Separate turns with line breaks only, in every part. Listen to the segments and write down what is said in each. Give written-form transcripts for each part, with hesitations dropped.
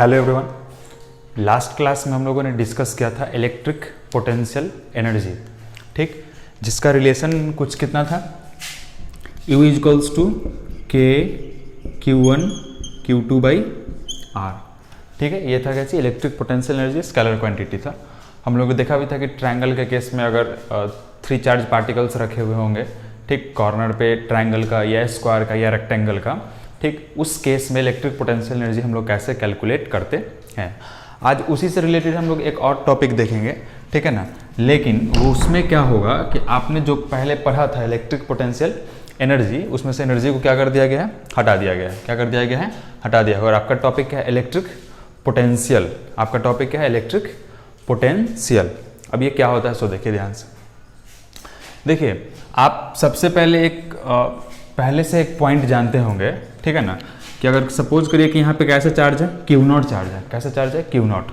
Hello everyone. Last class में हम लोगों ने डिस्कस किया था इलेक्ट्रिक पोटेंशियल एनर्जी, ठीक, जिसका रिलेशन कुछ कितना था, U इक्वल्स टू के Q1 Q2 बाई R, ठीक है। ये था कैसे electric potential energy scalar quantity था। हम लोगों ने देखा भी था कि ट्रायंगल के केस में अगर 3 चार्ज पार्टिकल्स रखे हुए होंगे, ठीक, कॉर्नर पे ट्रायंगल का या स्क्वायर का या रेक्टेंगल का, ठीक, उस केस में इलेक्ट्रिक पोटेंशियल एनर्जी हम लोग कैसे कैलकुलेट करते हैं। आज उसी से रिलेटेड हम लोग एक और टॉपिक देखेंगे, ठीक है ना। लेकिन वो उसमें क्या होगा कि आपने जो पहले पढ़ा था इलेक्ट्रिक पोटेंशियल एनर्जी, उसमें से एनर्जी को क्या कर दिया गया है, हटा दिया गया है। क्या कर दिया गया है, हटा दिया है। और आपका टॉपिक क्या है, इलेक्ट्रिक पोटेंशियल। आपका टॉपिक क्या है, इलेक्ट्रिक पोटेंशियल। अब ये क्या होता है, सो देखिए ध्यान से। देखिए, आप सबसे पहले पहले से एक पॉइंट जानते होंगे, ठीक है ना, कि अगर सपोज करिए कि यहाँ पे कैसा चार्ज है, Q0 चार्ज है। कैसा चार्ज है, Q0।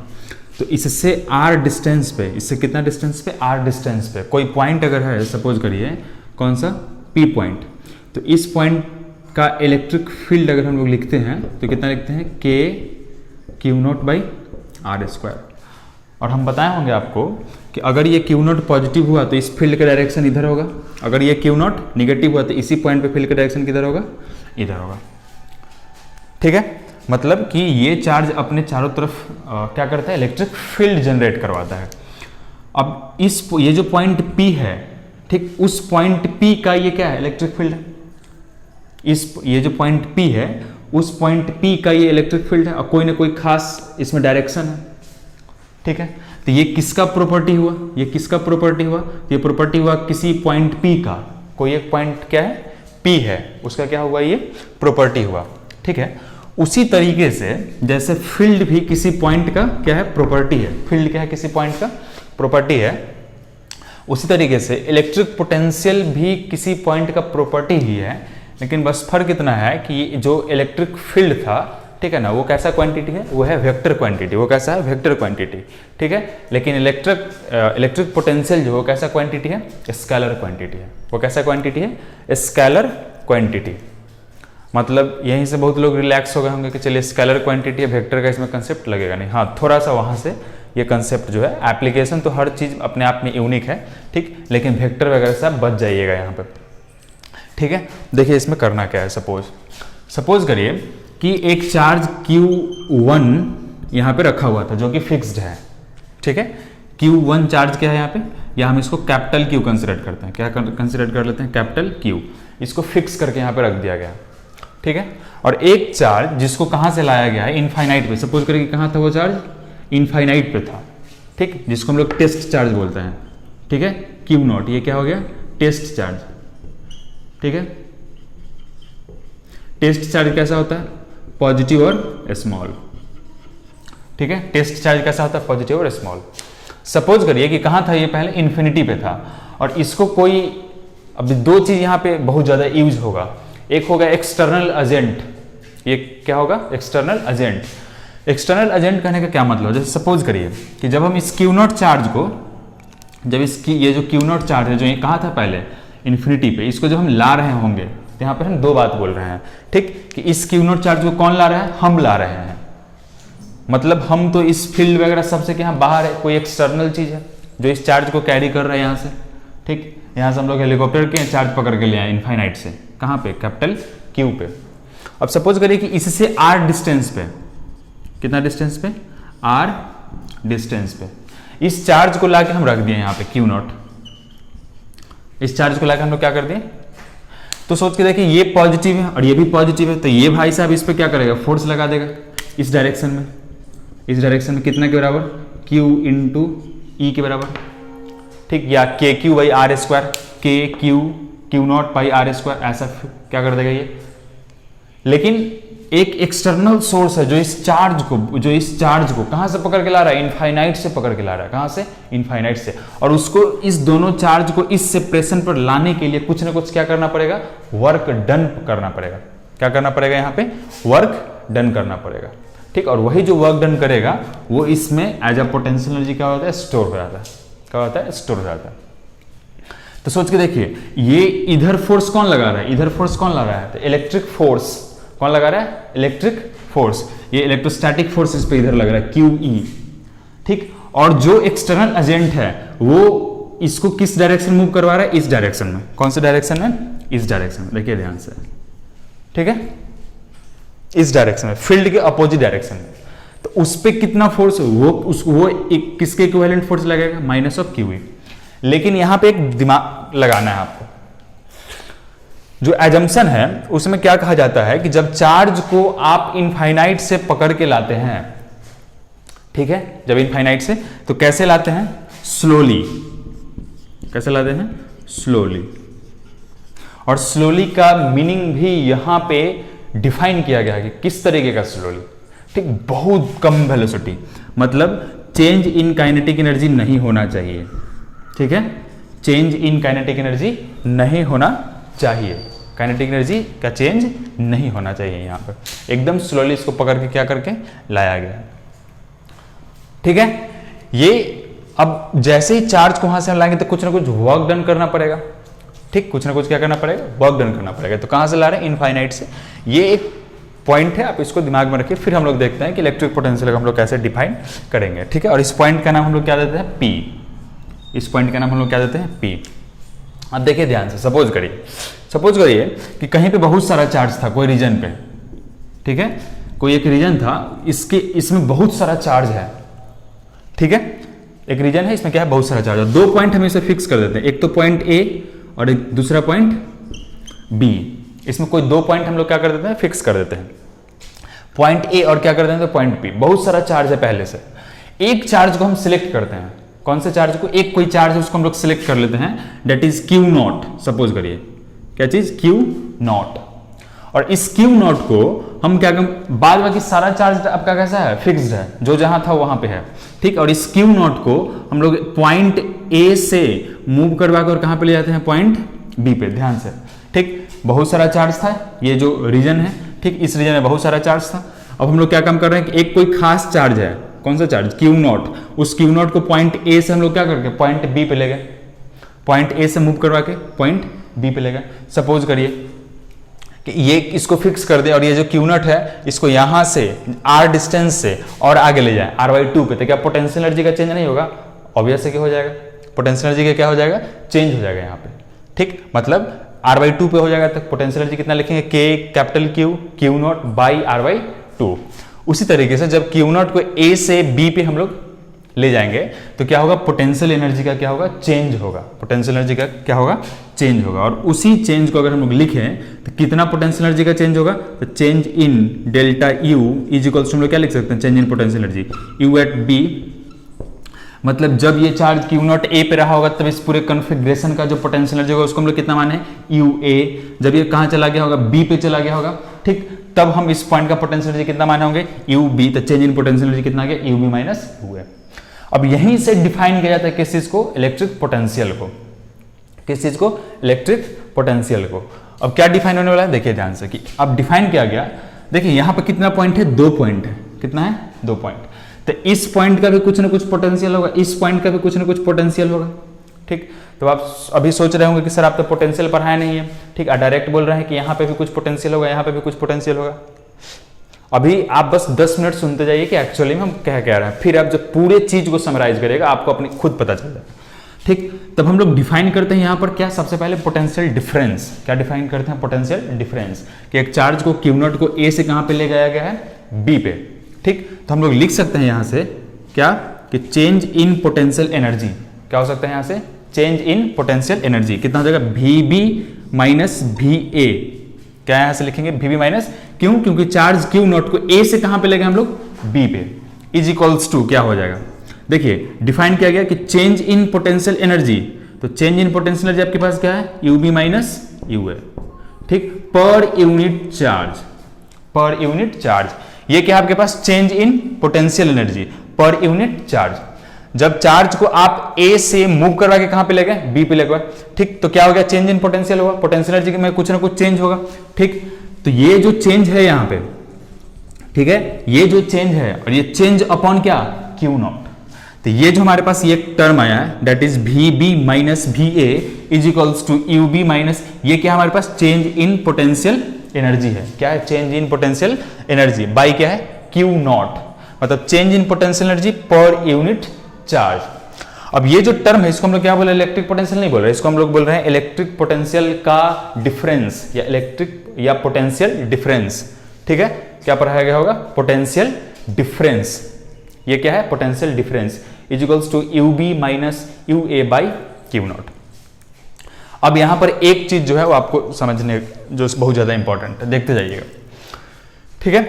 तो इससे R डिस्टेंस पे, इससे कितना डिस्टेंस पे, R डिस्टेंस पे कोई पॉइंट अगर है, सपोज करिए कौन सा, P पॉइंट, तो इस पॉइंट का इलेक्ट्रिक फील्ड अगर हम लोग लिखते हैं तो कितना लिखते हैं, K Q0 by R square. और हम बताए होंगे आपको कि अगर ये Q0 पॉजिटिव हुआ तो इस फील्ड का डायरेक्शन इधर होगा, अगर ये Q0 निगेटिव हुआ तो इसी पॉइंट पे फील्ड का डायरेक्शन किधर होगा, इधर होगा, ठीक है। मतलब कि ये चार्ज अपने चारों तरफ क्या करता है, इलेक्ट्रिक फील्ड जनरेट करवाता है। अब ये जो पॉइंट P है, ठीक, उस पॉइंट P का ये क्या है, इलेक्ट्रिक फील्ड है। ये जो पॉइंट P है, उस पॉइंट P का ये इलेक्ट्रिक फील्ड है और कोई ना कोई खास इसमें डायरेक्शन है, ठीक है। तो ये किसका प्रॉपर्टी हुआ, ये किसका प्रॉपर्टी हुआ, ये प्रॉपर्टी हुआ किसी पॉइंट P का। कोई एक पॉइंट क्या है, P है, उसका क्या हुआ, ये प्रॉपर्टी हुआ, ठीक है। उसी तरीके से जैसे फील्ड भी किसी पॉइंट का क्या है, प्रॉपर्टी है। फील्ड क्या है, किसी पॉइंट का प्रॉपर्टी है। उसी तरीके से इलेक्ट्रिक पोटेंशियल भी किसी पॉइंट का प्रॉपर्टी ही है, लेकिन बस फर्क इतना है कि जो इलेक्ट्रिक फील्ड था, ठीक है ना, वो कैसा क्वांटिटी है, वो है वेक्टर क्वांटिटी। वो कैसा है, वेक्टर क्वांटिटी, ठीक है। लेकिन इलेक्ट्रिक पोटेंशियल जो है कैसा क्वांटिटी है, स्केलर क्वांटिटी है। वो कैसा क्वांटिटी है, स्केलर क्वांटिटी। मतलब यहीं से बहुत लोग रिलैक्स हो गए होंगे कि चलिए स्केलर क्वांटिटी है, वेक्टर का इसमें कंसेप्ट लगेगा नहीं। हाँ, थोड़ा सा वहाँ से ये कंसेप्ट जो है, एप्लीकेशन तो हर चीज़ अपने आप में यूनिक है, ठीक, लेकिन वेक्टर वगैरह से आप बच जाइएगा यहाँ पर, ठीक है। देखिए इसमें करना क्या है, सपोज करिए कि एक चार्ज Q1 यहाँ पे रखा हुआ था जो कि फिक्स्ड है, ठीक है। Q1 चार्ज क्या है यहाँ पे, या हम इसको कैपिटल Q कंसिडर करते हैं। क्या कंसिडर कर लेते हैं, कैपिटल Q। इसको फिक्स करके यहाँ पे रख दिया गया, ठीक है। और एक चार्ज जिसको कहाँ से लाया गया है, इनफाइनाइट पे। सपोज करिए कि कहाँ था वो चार्ज, इनफाइनाइट पे था, ठीक, जिसको हम लोग टेस्ट चार्ज बोलते हैं, ठीक है। Q0 ये क्या हो गया, टेस्ट चार्ज, ठीक है। टेस्ट चार्ज कैसा होता है, पॉजिटिव और स्मॉल, ठीक है। टेस्ट चार्ज कैसा होता है, पॉजिटिव और स्मॉल। सपोज करिए कि कहाँ था ये, पहले इन्फिनिटी पे था, और इसको कोई, अब दो चीज यहाँ पे बहुत ज्यादा यूज होगा। एक होगा एक्सटर्नल एजेंट। ये क्या होगा, एक्सटर्नल एजेंट। एक्सटर्नल एजेंट कहने का क्या मतलब, जैसे सपोज करिए कि जब हम इस Q0 चार्ज को, जब इसकी ये जो Q0 चार्ज है जो ये कहाँ था पहले, इन्फिनिटी पे, इसको जब हम ला रहे होंगे तो यहाँ पर हम दो बात बोल रहे हैं, ठीक, कि इस Q0 चार्ज को कौन ला रहा है, हम ला रहे हैं। मतलब हम तो इस फील्ड वगैरह सबसे के यहाँ बाहर है, कोई एक्सटर्नल चीज है जो इस चार्ज को कैरी कर रहा है यहाँ से, ठीक। यहाँ से हम लोग हेलीकॉप्टर के चार्ज पकड़ के ले आए इनफाइनाइट से, कहाँ पे, कैपिटल Q पे। अब सपोज करिए कि इससे R डिस्टेंस पे, कितना डिस्टेंस पे, R डिस्टेंस पे इस चार्ज को लाके हम रख दिए यहाँ पे Q0। इस चार्ज को लाके हम लोग क्या कर दिए, तो सोच के देखिए ये पॉजिटिव है और ये भी पॉजिटिव है, तो ये भाई साहब इस पे क्या करेगा, फोर्स लगा देगा इस डायरेक्शन में। इस डायरेक्शन में कितना के बराबर, Q इंटू E के बराबर, ठीक, या KQ by R square, Q0 by R square, ऐसा क्या कर देगा ये। लेकिन एक एक्सटर्नल सोर्स है जो इस चार्ज को कहां से पकड़ के ला रहा है, इनफाइनाइट से पकड़ के ला रहा है। कहां से, इनफाइनाइट से। और उसको, इस दोनों चार्ज को इस सेपरेशन पर लाने के लिए कुछ ना कुछ क्या करना पड़ेगा, वर्क डन करना पड़ेगा। क्या करना पड़ेगा, यहाँ पे वर्क डन करना पड़ेगा, ठीक। और वही जो वर्क डन करेगा वो इसमें एज अ पोटेंशियल एनर्जी क्या होता है, स्टोर हो जाता है। क्या होता है, स्टोर हो जाता है। तो सोच के देखिए, ये इधर फोर्स कौन लगा रहा है, इधर फोर्स कौन लगा रहा है, तो इलेक्ट्रिक फोर्स कौन लगा रहा है? Electric force. ये इलेक्ट्रोस्टैटिक फोर्स इस पे इधर लग रहा है QE, ठीक। और जो एक्सटर्नल एजेंट है वो इसको किस डायरेक्शन मूव करवा रहा है? इस डायरेक्शन में। कौन से डायरेक्शन में? इस डायरेक्शन में। देखिए ध्यान से, ठीक है, इस डायरेक्शन में, फील्ड के अपोजिट डायरेक्शन में। तो उस पे कितना फोर्स, वो किसके इक्विवेलेंट फोर्स लगेगा? Minus of QE। लेकिन यहां पे एक दिमाग लगाना है आपको। जो एजम्पशन है उसमें क्या कहा जाता है कि जब चार्ज को आप इनफाइनाइट से पकड़ के लाते हैं, ठीक है, जब इनफाइनाइट से, तो कैसे लाते हैं? स्लोली। कैसे लाते हैं? स्लोली। और स्लोली का मीनिंग भी यहां पे डिफाइन किया गया है कि किस तरीके का स्लोली, ठीक, बहुत कम वेलोसिटी, मतलब चेंज इन काइनेटिक एनर्जी नहीं होना चाहिए, ठीक है, चेंज इन काइनेटिक एनर्जी नहीं होना चाहिए, काइनेटिक एनर्जी का चेंज नहीं होना चाहिए। यहां पर एकदम स्लोली इसको पकड़ के क्या करके लाया गया, ठीक है। ये अब जैसे ही चार्ज को वहां से लाएंगे तो कुछ ना कुछ वर्क डन करना पड़ेगा, ठीक, कुछ ना कुछ क्या करना पड़ेगा? वर्क डन करना पड़ेगा। तो कहां से ला रहे हैं? इनफाइनाइट से। ये एक पॉइंट है, आप इसको दिमाग में रखिए। फिर हम लोग देखते हैं कि इलेक्ट्रिक पोटेंशियल को हम लोग कैसे डिफाइन करेंगे, ठीक है। और इस पॉइंट का नाम हम लोग क्या देते हैं? P। इस पॉइंट का नाम हम लोग क्या देते हैं? P। अब देखिए ध्यान से, सपोज करिए कि कहीं पे बहुत सारा चार्ज था कोई रीजन पे, ठीक है, कोई एक रीजन था, इसमें बहुत सारा चार्ज है, ठीक है, एक रीजन है, इसमें क्या है? बहुत सारा चार्ज है। 2 पॉइंट हम इसे फिक्स कर देते हैं, एक तो पॉइंट A और एक दूसरा पॉइंट B। इसमें कोई 2 पॉइंट हम लोग क्या कर देते हैं? फिक्स कर देते हैं, पॉइंट A और क्या कर देते हैं? तो पॉइंट B। बहुत सारा चार्ज है पहले से। एक चार्ज को हम सिलेक्ट करते हैं। कौन से चार्ज को? एक कोई चार्ज है उसको हम लोग सिलेक्ट कर लेते हैं, डेट इज Q0। सपोज करिए क्या चीज? Q0। और इस Q0 को हम क्या करें? बाद बाकी सारा चार्ज आपका कैसा है? फिक्स्ड है, जो जहां था वहां पे है, ठीक। और इस Q0 को हम लोग पॉइंट A से मूव करवा कर कहां पे ले जाते हैं? पॉइंट B पे। ध्यान से, ठीक, बहुत सारा चार्ज था, ये जो रीजन है, ठीक, इस रीजन में बहुत सारा चार्ज था। अब हम लोग क्या काम कर रहे हैं कि एक कोई खास चार्ज है, कौन सा चार्ज? Q0। उस Q0 को पॉइंट A से हम लोग क्या करके पॉइंट B पे ले गए, पॉइंट A से मूव करवा के पॉइंट B पे ले गए। सपोज करिए कि ये इसको फिक्स कर दे और ये जो Q0 है इसको यहां से R डिस्टेंस से और आगे ले जाए R/2 पे, तो क्या पोटेंशियल एनर्जी का चेंज नहीं होगा? ऑब्वियस है कि हो जाएगा, पोटेंशियल एनर्जी का क्या हो जाएगा? चेंज हो जाएगा यहाँ पे, ठीक। मतलब R/2 पे हो जाएगा, तो पोटेंशियल एनर्जी कितना लिखेंगे? K capital Q Q0 by R/2। उसी तरीके से जब Q0 को A से B पे हम लोग ले जाएंगे तो क्या होगा? पोटेंशियल एनर्जी का क्या होगा? चेंज होगा। पोटेंशियल एनर्जी का क्या होगा? चेंज होगा। और उसी चेंज को अगर हम लोग लिखें तो कितना पोटेंशियल एनर्जी का चेंज होगा? तो change in delta U is equals to हम लोग क्या लिख सकते हैं? Change in potential energy U at B। मतलब जब ये चार्ज Q0 A पे रहा होगा तब इस पूरे कॉन्फ़िगरेशन का जो पोटेंशियल एनर्जी होगा उसको हम लोग कितना माने? UA। जब ये कहां चला गया होगा? B पे चला गया होगा, ठीक, तब हम इस पॉइंट का पोटेंशियल एनर्जी कितना माने होंगे? UB। तो चेंज इन पोटेंशियल एनर्जी कितना आ गया? UB minus UA। अब यहीं से डिफाइन किया जाता है किस चीज को? इलेक्ट्रिक पोटेंशियल को। किस चीज को? इलेक्ट्रिक पोटेंशियल को। अब क्या डिफाइन होने वाला है? देखिए ध्यान से कि अब डिफाइन किया गया। देखिए यहां पर कितना पॉइंट है? 2 पॉइंट है। कितना है? 2 पॉइंट। तो इस पॉइंट का भी कुछ ना कुछ पोटेंशियल होगा, इस पॉइंट का भी कुछ ना कुछ पोटेंशियल होगा, ठीक। तो आप अभी सोच रहे होंगे कि सर आप तो पोटेंशियल पढ़ाया नहीं है, ठीक, डायरेक्ट बोल रहे हैं कि यहाँ पे भी कुछ पोटेंशियल होगा, यहाँ पे भी कुछ पोटेंशियल होगा। अभी आप बस 10 मिनट सुनते जाइए कि एक्चुअली में हम क्या कह रहे हैं, फिर आप जब पूरे चीज को समराइज करेगा आपको अपनी खुद पता चल जाएगा, ठीक। तब हम लोग डिफाइन करते हैं यहाँ पर क्या? सबसे पहले पोटेंशियल डिफरेंस। क्या डिफाइन करते हैं? Potential difference. कि एक चार्ज को Q0 को A से कहां पे ले जाया गया है? B पे, ठीक। तो हम लोग लिख सकते हैं यहां से क्या? कि चेंज इन पोटेंशियल एनर्जी। क्या हो सकता है यहां से? चेंज इन पोटेंशियल एनर्जी कितना हो जाएगा? VB minus VA। क्या यहां से लिखेंगे? VB माइनस, क्यों? क्योंकि चार्ज Q0 को A से कहां पे ले गए हम लोग? B पे। इज इक्वल्स टू क्या हो जाएगा? देखिए डिफाइन किया गया कि चेंज इन पोटेंशियल एनर्जी। तो चेंज इन पोटेंशियल एनर्जी आपके पास क्या है? UB माइनस UA, ठीक, per unit charge. Per unit charge ये क्या आपके पास? चेंज इन पोटेंशियल एनर्जी पर यूनिट चार्ज। जब चार्ज को आप A से मूव करवा के कहां पे ले गए? B पे ले गए, ठीक। तो क्या हो गया? चेंज इन पोटेंशियल होगा, पोटेंशियल एनर्जी में कुछ ना कुछ चेंज होगा, ठीक। तो ये जो चेंज है यहां पे, ठीक है, ये जो चेंज है और ये चेंज अपॉन क्या? Q0। तो ये जो हमारे पास ये टर्म आया है that is VB minus VA is equals to UB minus, ये क्या हमारे पास? चेंज इन पोटेंशियल एनर्जी है। क्या है? Change in potential energy by क्या है? क्यू नॉट, मतलब चेंज इन पोटेंशियल एनर्जी पर यूनिट चार्ज। अब ये जो टर्म है इसको हम लोग क्या बोल रहे हैं? इलेक्ट्रिक पोटेंशियल नहीं बोल रहे, इसको हम लोग बोल रहे हैं इलेक्ट्रिक पोटेंशियल का डिफरेंस या इलेक्ट्रिक या पोटेंशियल डिफरेंस। ठीक है, क्या पढ़ाया गया होगा? Potential difference. ये क्या है? Potential difference is equals to U B minus U A by Q naught. अब यहां पर एक चीज जो है वो आपको समझने जो बहुत ज्यादा इंपॉर्टेंट है, देखते जाइएगा। ठीक है,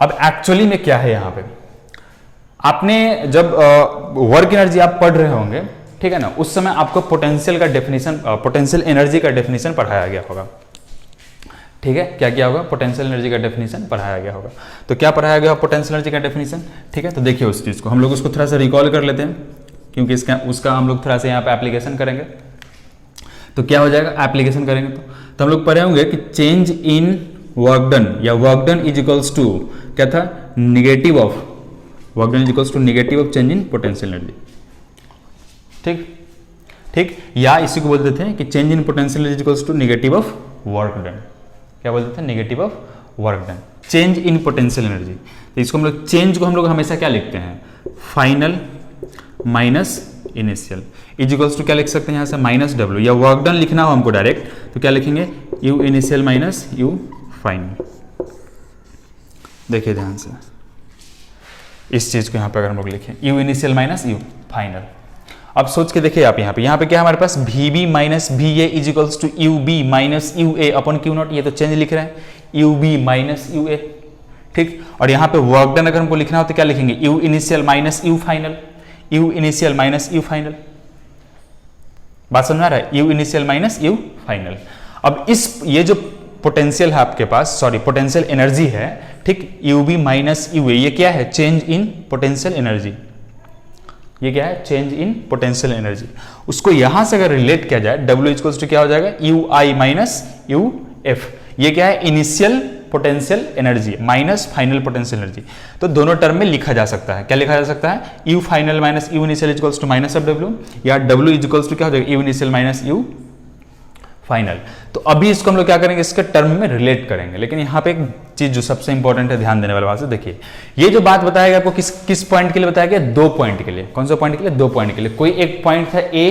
अब एक्चुअली में क्या है यहां पे? आपने जब वर्क एनर्जी आप पढ़ रहे होंगे, ठीक है ना, उस समय आपको पोटेंशियल का डेफिनेशन, पोटेंशियल एनर्जी का डेफिनेशन पढ़ाया गया होगा। ठीक है, क्या किया होगा? पोटेंशियल एनर्जी का डेफिनेशन पढ़ाया गया होगा। तो क्या पढ़ाया गया पोटेंशियल एनर्जी का डेफिनेशन? ठीक है, तो देखिए उस चीज को हम लोग उसको थोड़ा सा रिकॉल कर लेते हैं, क्योंकि उसका हम लोग थोड़ा सा यहाँ पे एप्लीकेशन करेंगे। तो क्या हो जाएगा? एप्लीकेशन करेंगे तो हम लोग पढ़े होंगे कि चेंज इन वर्क डन या work done is equals to क्या था? Negative of work done is equals to negative of change in potential energy. ठीक ठीक, या इसी को बोल देते हैं कि change in potential energy is equals to negative of work done. क्या बोलते थे? Negative of work done, change in potential energy. तो इसको हम लोग चेंज को हम लोग हमेशा क्या लिखते हैं? Final minus initial is equals to क्या लिख सकते हैं यहाँ से? Minus W. या वर्क डन लिखना हो हमको डायरेक्ट तो क्या लिखेंगे? U initial minus U final. देखिए ध्यान से इस चीज को यहाँ पे अगर हम लोग लिखें U initial minus U final. अब सोच के देखिए आप यहाँ पे क्या हमारे पास? V B minus V A is equals to U B minus U A upon Q naught. ये तो चेंज लिख रहे हैं, U B minus U A. ठीक, और यहाँ पे वर्क डन अगर हमको लिखना हो तो क्या लिखेंगे? U initial minus U final, you initial minus U final. बात समझ आ रहा है? You initial minus U final. अब ये जो पोटेंशियल है आपके पास, सॉरी पोटेंशियल एनर्जी है, ठीक, यू बी माइनस यू ए, ये क्या है? Change in potential energy. ये क्या है? Change in potential energy. उसको यहां से अगर रिलेट किया जाए, W इक्वल्स टू क्या हो जाएगा? You I minus U F. ये क्या है? Initial potential energy minus final potential energy. तो दोनों टर्म में लिखा जा सकता है। क्या लिखा जा सकता है? U final minus U initial equals to minus of W, या W इक्वल्स टू क्या हो जाएगा? U initial minus U final. तो अभी इसको हम लोग क्या करेंगे? इसके टर्म में रिलेट करेंगे। लेकिन यहाँ पे एक चीज जो सबसे इंपॉर्टेंट है, ध्यान देने वाली बात है, देखिए ये जो बात बताया गया आपको किस पॉइंट के लिए बताया गया? 2 पॉइंट के लिए। कौन सा पॉइंट के लिए? 2 पॉइंट के लिए। कोई एक पॉइंट था A,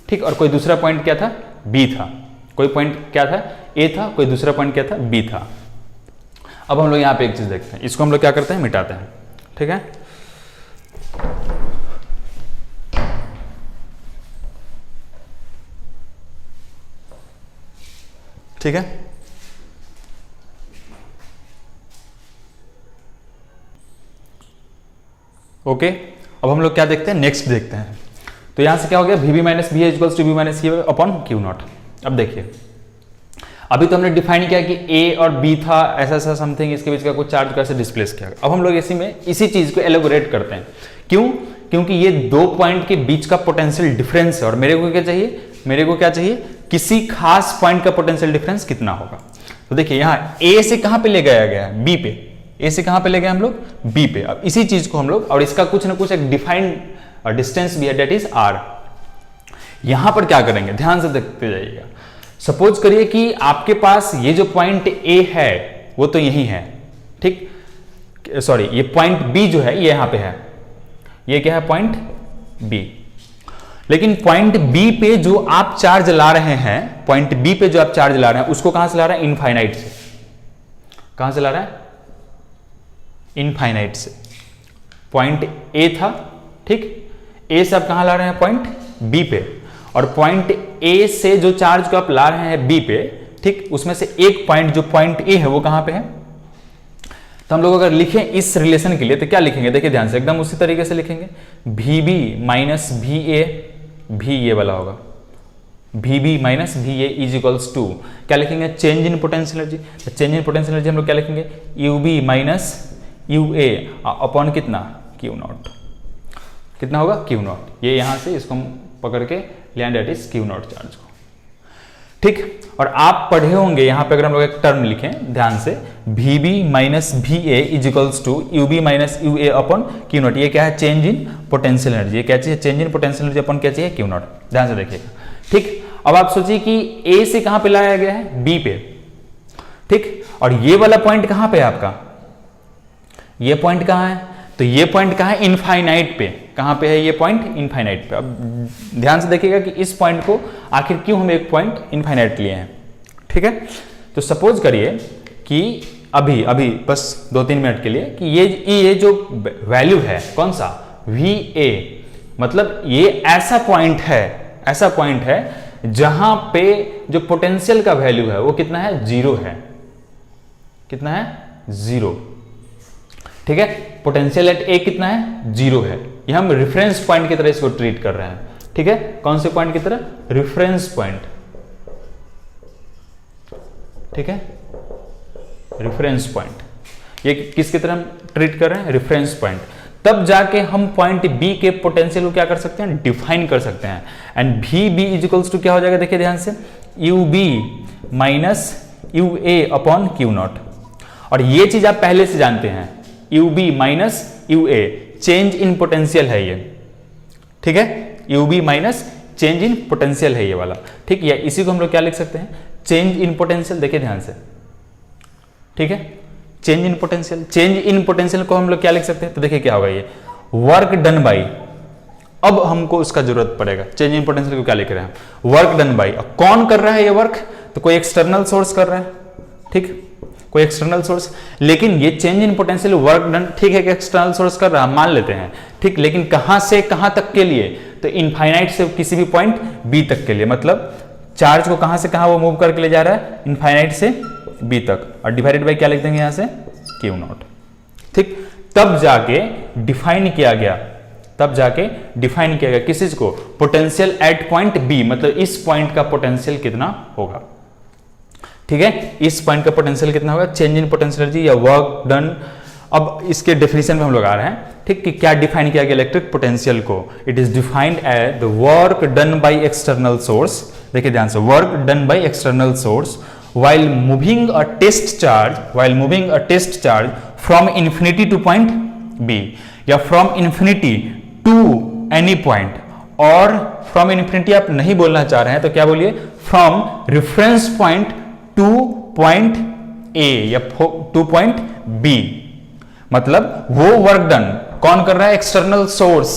ठीक, और कोई दूसरा पॉइंट क्या था? B था। कोई पॉइंट क्या था? A था, कोई दूसरा पॉइंट क्या था? B था। अब हम लोग यहाँ पे एक चीज देखते हैं, इसको हम लोग क्या करते हैं? मिटाते हैं। ठीक है, ठीक है, ओके। अब हम लोग क्या देखते हैं? नेक्स्ट देखते हैं। तो यहां से क्या हो गया? V B minus V equals to V minus C upon Q naught. अब देखिए, अभी तो हमने डिफाइन किया कि ए और बी था, ऐसा ऐसा समथिंग, इसके बीच का कुछ चार्ज कैसे डिस्प्लेस किया। अब हम लोग इसी चीज को एलोबोरेट करते हैं। क्यों? क्योंकि ये 2 पॉइंट के बीच का पोटेंशियल डिफरेंस है, और मेरे को क्या चाहिए? मेरे को क्या चाहिए? किसी खास पॉइंट का पोटेंशियल डिफरेंस कितना होगा। तो देखिए यहाँ ए से कहां पे ले गया गया है? बी पे। ए से कहां पे ले गए हम लोग? बी पे। अब इसी चीज को हम लोग, और इसका कुछ ना कुछ एक डिफाइंड डिस्टेंस भी है, डेट इज आर। यहां पर क्या करेंगे? ध्यान से देखते जाइएगा। सपोज करिए कि आपके पास ये जो पॉइंट ए है वो तो यही है, ठीक, सॉरी, ये पॉइंट बी जो है ये यहां पे है। ये क्या है? Point B. लेकिन पॉइंट बी पे जो आप चार्ज ला रहे हैं, पॉइंट बी पे जो आप चार्ज ला रहे हैं, उसको कहां से ला रहे हैं? इनफाइनाइट से। कहां से ला रहे हैं? इनफाइनाइट से। पॉइंट ए था, ठीक, ए से आप कहां ला रहे हैं? पॉइंट बी पे। और पॉइंट ए से जो चार्ज को आप ला रहे हैं बी पे, ठीक, उसमें से एक पॉइंट जो पॉइंट ए है वो कहां पे है? तो हम लोग अगर लिखें इस रिलेशन के लिए तो क्या लिखेंगे? देखिए ध्यान से, एकदम उसी तरीके से लिखेंगे। V B minus V A, भी ये वाला होगा, V B minus V A is equals to क्या लिखेंगे? Change in potential energy. Change in potential energy हम लोग क्या लिखेंगे? U B minus U A upon कितना? Q naught. कितना होगा? Q naught. ये यहां से इसको हम पकड़ के ले, that is Q naught charge को, ठीक। और आप पढ़े होंगे यहां पे, अगर हम लोग एक टर्म लिखें ध्यान से, V B minus V A is equals to U B minus U A upon Q naught. ये क्या है? Change in potential energy. ये क्या चाहिए? Change in potential energy upon क्या चाहिए? Q naught. ध्यान से देखिएगा, ठीक। अब आप सोचिए कि ए से कहां पे लाया गया है? बी पे। ठीक। और ये वाला पॉइंट कहां पे है आपका, ये पॉइंट कहां है, तो ये पॉइंट कहां है, इनफाइनाइट पे। कहां पे है ये पॉइंट, इनफाइनाइट पे। अब ध्यान से देखिएगा कि इस पॉइंट को आखिर क्यों हम एक पॉइंट इनफाइनाइट लिए हैं, ठीक है। तो सपोज करिए कि अभी अभी बस 2-3 मिनट के लिए कि ये जो वैल्यू है कौन सा, VA, मतलब ये ऐसा पॉइंट है जहां पे जो पोटेंशियल का वैल्यू है वो कितना है, 0 है। कितना है, 0, ठीक है। पोटेंशियल एट ए कितना है, 0 है। ये हम रेफरेंस पॉइंट की तरह इसको ट्रीट कर रहे हैं, ठीक है। कौन से पॉइंट की तरह, रेफरेंस पॉइंट, ठीक है, रेफरेंस पॉइंट। ये किसकी तरह हम ट्रीट कर रहे हैं, रेफरेंस पॉइंट। तब जाके हम पॉइंट बी के पोटेंशियल को क्या कर सकते हैं, डिफाइन कर सकते हैं। And V B is equals to क्या हो जाएगा, देखिए ध्यान से, U B minus U A upon Q naught. और ये चीज आप पहले से जानते हैं, U B minus U A, change in potential है ये, ठीक है। U B minus change in potential है ये वाला, ठीक। या इसी को हम लोग क्या लिख सकते हैं, चेंज इन पोटेंशियल। देखिए ध्यान से, ठीक है, change in potential. Change in potential को हम लोग क्या लिख सकते हैं, तो देखिए क्या होगा, ये वर्क डन बाई, अब हमको उसका जरूरत पड़ेगा। चेंज इन पोटेंशियल को क्या लिख रहे हैं, वर्क डन बाई। अब कौन कर रहा है ये वर्क, तो कोई एक्सटर्नल सोर्स कर रहा है, ठीक, कोई एक्सटर्नल सोर्स। लेकिन ये change in potential work done, ठीक है कि एक्सटर्नल सोर्स कर रहा है, मान लेते हैं, ठीक। लेकिन कहां से कहां तक के लिए, तो इनफाइनाइट से किसी भी पॉइंट बी तक के लिए, मतलब चार्ज को कहां से कहां वो मूव करके ले जा रहा है, इनफाइनाइट से बी तक। और डिवाइडेड बाई क्या लिख देंगे यहां से, क्यू नॉट, ठीक। तब जाके डिफाइन किया गया, किस चीज को, पोटेंशियल एट पॉइंट बी, मतलब इस पॉइंट का पोटेंशियल कितना होगा, ठीक है। इस पॉइंट का पोटेंशियल कितना होगा, चेंज इन पोटेंशियल एनर्जी या वर्क डन। अब इसके डेफिनेशन में हम लोग आ रहे हैं, ठीक, कि क्या डिफाइन किया गया इलेक्ट्रिक पोटेंशियल को। It is defined as the work done by external source. देखिए ध्यान से, work done by external source while moving a test charge from infinity to point B, या from infinity to any point, और from infinity आप नहीं बोलना चाह रहे हैं तो क्या बोलिए, from reference point to point A या to point B। मतलब वो वर्क डन कौन कर रहा है, एक्सटर्नल सोर्स।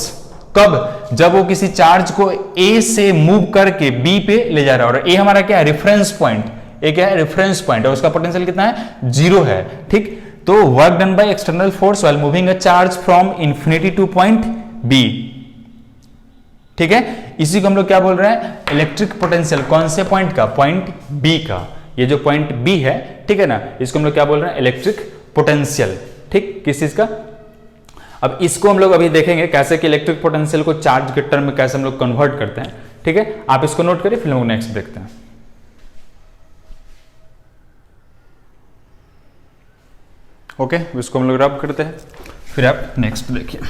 कब, जब वो किसी चार्ज को A से मूव करके B पे ले जा रहा है, और A हमारा क्या है, रेफरेंस पॉइंट। एक क्या है, रेफरेंस पॉइंट, और उसका पोटेंशियल कितना है, 0 है, ठीक। तो work done by external force while moving a charge from infinity to point B, ठीक है। इसी को हम लोग क्या बोल रहे हैं, इलेक्ट्रिक पोटेंशियल। कौन से पॉइंट का, पॉइंट बी का। ये जो पॉइंट बी है, ठीक है ना, इसको हम लोग क्या बोल रहे हैं, इलेक्ट्रिक पोटेंशियल, ठीक। किस चीज का, अब इसको हम लोग अभी देखेंगे कैसे कि इलेक्ट्रिक पोटेंशियल को चार्ज के टर्म में कैसे हम लोग कन्वर्ट करते हैं, ठीक है। आप इसको नोट करिए, फिर हम लोग नेक्स्ट देखते हैं। ओके, इसको हम लोग रब करते हैं, फिर आप नेक्स्ट देखिए।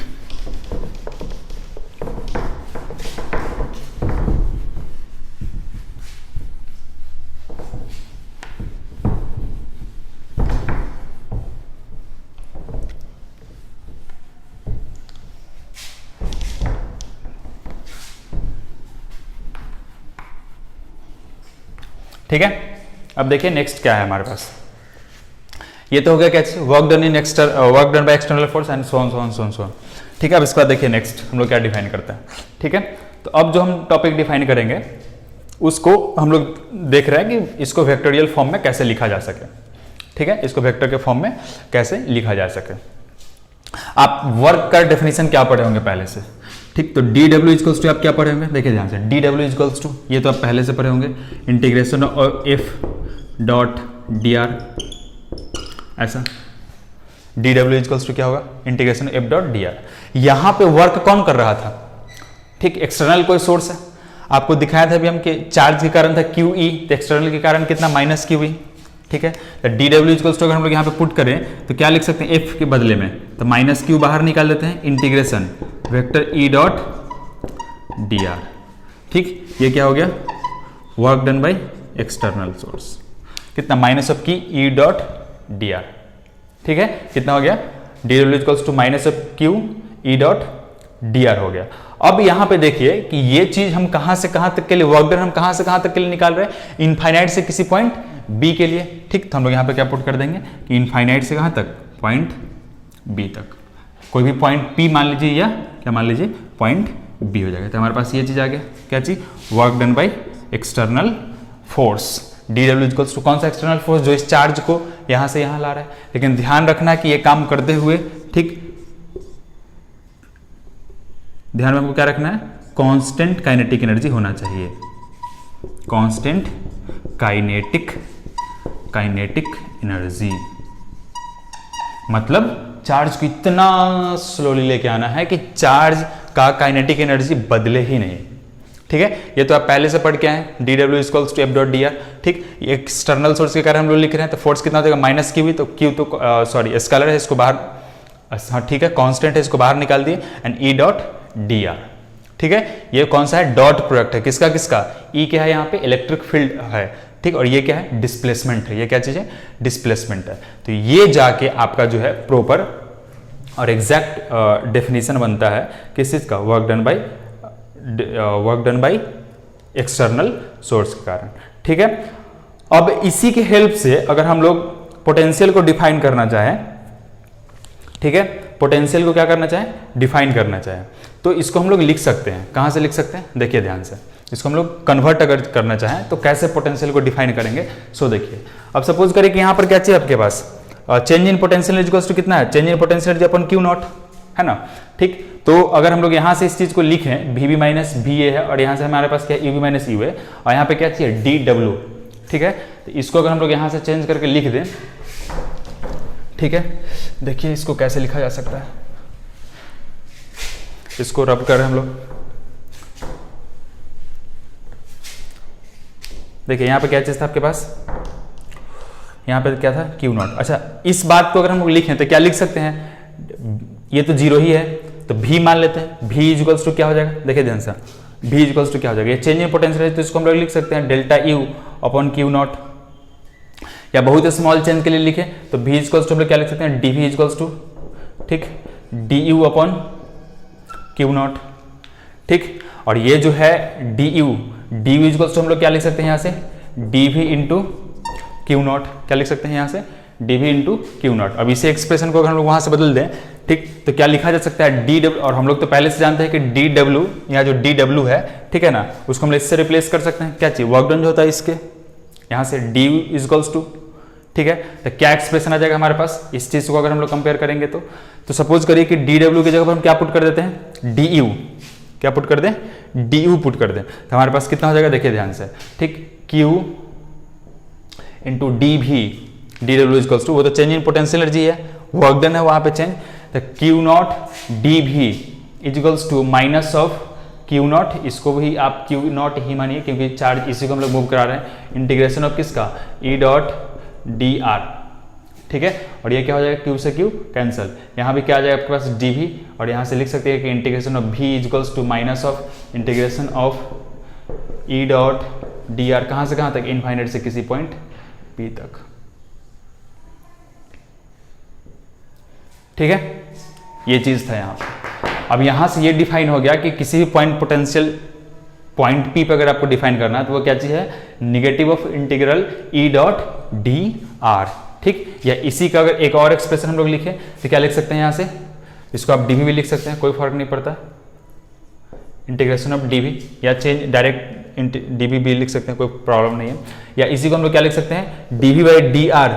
ठीक है, अब देखिए नेक्स्ट क्या है हमारे पास। ये तो हो गया कैसे, work done by external force and so on. ठीक है, अब इसके बाद देखिए नेक्स्ट हम लोग क्या डिफाइन करते हैं। ठीक है, तो अब जो हम टॉपिक डिफाइन करेंगे उसको हम लोग देख रहे हैं कि इसको वेक्टोरियल फॉर्म में कैसे लिखा जा सके। ठीक है, इसको वेक्टर के फॉर्म में कैसे लिखा जा सके। आप वर्क का डेफिनेशन क्या पढ़े होंगे पहले से, ठीक, तो डी डब्ल्यू इक्वल्स टू आप क्या पढ़े होंगे, देखिए ध्यान से, डी डब्ल्यू इक्वल्स टू, ये तो आप पहले से पढ़े होंगे, integration of F dot D are, ऐसा डी डब्ल्यू इक्वल्स टू क्या होगा, integration F dot D are. यहां पे वर्क कौन कर रहा था, ठीक, एक्सटर्नल कोई सोर्स है, आपको दिखाया था अभी हम कि चार्ज के कारण था क्यू ई, तो एक्सटर्नल के कारण कितना माइनस क्यू ई। ठीक है, तो डी डब्ल्यू इक्वल्स टू अगर हम लोग यहाँ पे पुट करें तो क्या लिख सकते हैं, एफ के बदले में तो माइनस क्यू बाहर निकाल देते हैं, integration vector E dot D R. ठीक, ये क्या हो गया, work done by external source, कितना माइनस ऑफ की ई डॉट डी आर। ठीक है, कितना हो गया, D W equals to minus of Q E dot D R हो गया। अब यहां पे देखिए कि ये चीज हम कहां से कहां तक के लिए, वर्क डन हम कहां से कहां तक के लिए निकाल रहे हैं, इनफाइनाइट से किसी पॉइंट बी के लिए, ठीक। तो हम लोग यहाँ पे क्या पुट कर देंगे कि इनफाइनाइट से कहाँ तक, पॉइंट बी तक, कोई भी पॉइंट पी मान लीजिए या क्या मान लीजिए पॉइंट बी हो जाएगा। तो हमारे पास ये चीज़ आ गया, क्या चीज़, work done by external force. D W equals to कौन सा एक्सटर्नल फोर्स, जो इस चार्ज को यहाँ से यहाँ ला रहा है। लेकिन ध्यान रखना कि ये काम करते हुए, ठीक, ध्यान में हमको क्या रखना है, कांस्टेंट काइनेटिक एनर्जी होना चाहिए, कांस्टेंट काइनेटिक एनर्जी। मतलब चार्ज को इतना स्लोली लेके आना है कि चार्ज का काइनेटिक एनर्जी बदले ही नहीं, ठीक है। ये तो आप पहले से पढ़ के आए, D W equals to F dot D R, ठीक। एक्सटर्नल सोर्स के कारण हम लोग लिख रहे हैं, तो फोर्स कितना हो जाएगा, माइनस क्यू ही, तो क्यू तो सॉरी स्केलर है, इसको बाहर, हाँ ठीक है, कांस्टेंट है, इसको बाहर निकाल दिए, and E dot D R, ठीक है। ये कौन सा है, डॉट प्रोडक्ट है, किसका किसका, ई क्या है यहाँ पे, इलेक्ट्रिक फील्ड है, ठीक। और ये क्या है, डिस्प्लेसमेंट है, ये क्या चीज है, डिस्प्लेसमेंट है। तो ये जाके आपका जो है प्रॉपर और एग्जैक्ट डेफिनेशन बनता है किस चीज का, work done by external source के कारण, ठीक है। अब इसी के हेल्प से अगर हम लोग पोटेंशियल को डिफाइन करना चाहें, ठीक है, पोटेंशियल को क्या करना चाहें, डिफाइन करना चाहें, तो इसको हम लोग लिख सकते हैं। कहां से लिख सकते हैं, देखिए ध्यान से, इसको हम लोग कन्वर्ट अगर करना चाहें तो कैसे पोटेंशियल को डिफाइन करेंगे। सो देखिए, अब सपोज करें कि यहां पर क्या चाहिए आपके पास, change in potential equals to कितना है, change in potential energy upon Q naught, है ना, ठीक। तो अगर हम लोग यहां से इस चीज को लिखें, V B minus V A है, और यहां से हमारे पास क्या है, यू बी माइनस यू है, और यहां पे क्या चाहिए, डी डब्ल्यू, ठीक है। तो इसको अगर हम लोग यहां से चेंज करके लिख दें, ठीक है, देखिए इसको कैसे लिखा जा सकता है, इसको रब कर हम लोग, देखिए यहां पे क्या चीज था आपके पास, यहां पे क्या था, क्यू नॉट। अच्छा, इस बात को अगर हम लोग लिखें तो क्या लिख सकते हैं, ये तो जीरो ही है, तो v मान लेते हैं, v इक्वल्स टू क्या हो जाएगा, देखिए ध्यान से, v इक्वल्स टू क्या हो जाएगा, ये चेंज इन पोटेंशियल है, तो इसको हम लोग लिख सकते हैं delta U upon Q not, या बहुत स्मॉल चेंज के लिए लिखे तो v इक्वल्स टू हम लोग क्या लिख सकते हैं, dv इक्वल्स टू, ठीक, du अपॉन क्यू नॉट, ठीक। और ये जो है du इक्वल्स टू हम लोग क्या लिख सकते हैं यहाँ से, dv इंटू क्यू नॉट, क्या लिख सकते हैं यहाँ से, dv इंटू क्यू नॉट। अब इसे एक्सप्रेशन को अगर हम लोग वहां से बदल दें, ठीक, तो क्या लिखा जा सकता है, डी डब्ल्यू, और हम लोग तो पहले से जानते हैं कि डी डब्ल्यू, यहाँ जो डी डब्ल्यू है, ठीक है ना, उसको हम इससे रिप्लेस कर सकते हैं, क्या चाहिए, वर्क डन जो होता है इसके, यहाँ से डी इक्वल्स टू, ठीक है। तो क्या एक्सप्रेशन आ जाएगा हमारे पास, इस चीज को अगर हम लोग कंपेयर करेंगे तो सपोज करिए कि डी डब्ल्यू की जगह पर हम क्या पुट कर देते हैं, डी यू, क्या पुट कर दें, डी यू पुट कर दें, तो हमारे पास कितना हो जाएगा, देखिए ध्यान से, ठीक, Q into D V, D W equals to, वो तो चेंज इन पोटेंशियल एनर्जी है, वर्क डन है वहां पे चेंज, तो Q naught D V equals to minus of Q naught, इसको भी आप क्यू नॉट ही मानिए क्योंकि चार्ज इसी को हम लोग मूव करा रहे हैं, इंटीग्रेशन ऑफ किसका, ई डॉट डी आर, ठीक है। और ये क्या हो जाएगा, क्यू से क्यू कैंसिल, यहाँ भी क्या आ जाएगा आपके पास, डी भी, और यहाँ से लिख सकते हैं कि integration of V equals to minus of integration of E dot D R, कहाँ से कहाँ तक, इनफाइनाइट से किसी पॉइंट पी तक, ठीक है। ये चीज था यहाँ पे। अब यहां से ये डिफाइन हो गया कि किसी भी पॉइंट पोटेंशियल पॉइंट पी पे अगर आपको डिफाइन करना है तो वो क्या चीज है, negative of integral E dot D R, ठीक। या इसी का अगर एक और एक्सप्रेशन हम लोग लिखे तो क्या लिख सकते हैं, यहां से इसको आप डीवी भी लिख सकते हैं, कोई फर्क नहीं पड़ता, इंटीग्रेशन ऑफ डीवी, या चेंज डायरेक्ट डीवी भी लिख सकते हैं, कोई प्रॉब्लम नहीं है। या इसी को हम लोग क्या लिख सकते हैं, dV by D R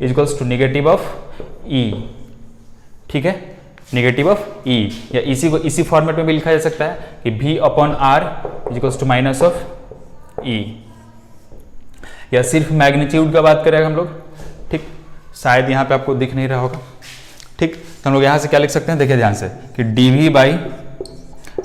equals to negative of E, ठीक है, नेगेटिव ऑफ ई, या इसी को इसी फॉर्मेट में भी लिखा जा सकता है कि v upon R equals to minus of E, या सिर्फ मैग्नीट्यूड का बात करें हम लोग, ठीक, शायद यहाँ पे आपको दिख नहीं रहा होगा, ठीक। तो हम लोग यहाँ से क्या लिख सकते हैं, देखिए ध्यान से, कि dv by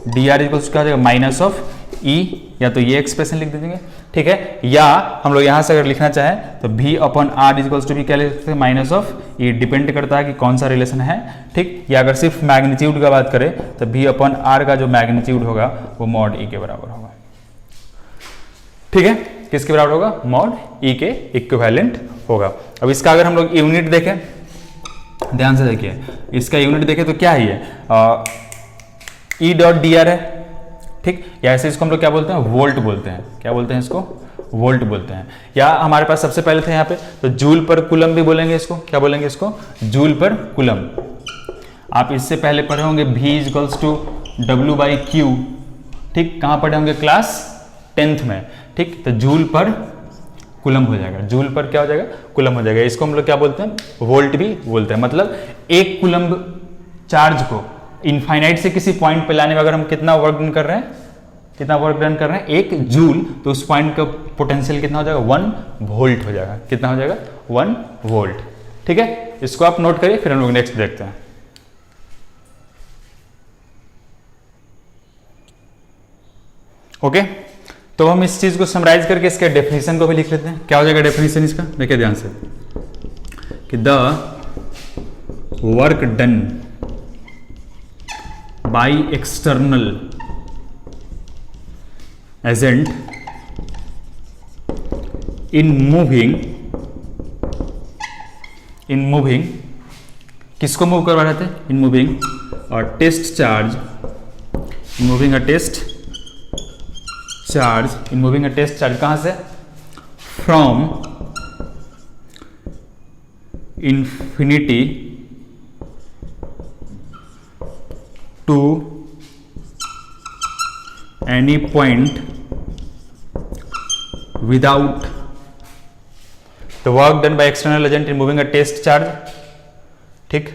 D R equals क्या हो जाएगा, माइनस ऑफ ई, या तो ये एक्सप्रेशन लिख दीजिए, ठीक है। या हम लोग यहाँ से अगर लिखना चाहें तो v upon R equals to भी क्या लिख सकते हैं, माइनस ऑफ ई, डिपेंड करता है कि कौन सा रिलेशन है, ठीक। या अगर सिर्फ मैग्नीट्यूड का बात करें तो v अपॉन आर का जो मैग्नीट्यूड होगा वो मॉड ई के बराबर होगा, ठीक है। किसके बराबर होगा, मॉड ई के इक्विवेलेंट होगा। अब इसका अगर हम लोग यूनिट देखें, ध्यान से देखिए, इसका यूनिट देखें तो क्या है, ई डॉट डी आर है, ठीक। या ऐसे इसको हम लोग क्या बोलते हैं, वोल्ट बोलते हैं, क्या बोलते हैं इसको, वोल्ट बोलते हैं। या हमारे पास सबसे पहले थे यहाँ पे, तो जूल पर कूलम भी बोलेंगे इसको, क्या बोलेंगे इसको, जूल पर कूलम। आप इससे पहले पढ़े होंगे V इक्वल्स टू W/Q, ठीक, कहाँ पढ़े होंगे, क्लास 10th में, ठीक। तो जूल पर कूलम हो जाएगा, जूल पर क्या हो जाएगा, कूलम हो जाएगा। इसको हम लोग क्या बोलते हैं, वोल्ट भी बोलते हैं। मतलब एक कूलम चार्ज को इनफाइनाइट से किसी पॉइंट पे लाने में अगर हम कितना वर्क डन कर रहे हैं, कितना वर्क डन कर रहे हैं, 1 जूल, तो उस पॉइंट का पोटेंशियल कितना हो जाएगा, 1 वोल्ट हो जाएगा। कितना हो जाएगा, 1 वोल्ट, ठीक है। इसको आप नोट करिए, फिर हम लोग नेक्स्ट देखते हैं। ओके, तो हम इस चीज को समराइज करके इसके डेफिनेशन को भी लिख लेते हैं। क्या हो जाएगा डेफिनेशन इसका, देखिए ध्यान से, कि the work done by external agent in moving किसको मूव करवा रहे थे, इन मूविंग और test charge, moving a test charge, in moving a test charge कहां से, from infinity to any point without the work done by external agent in moving a test charge, ठीक,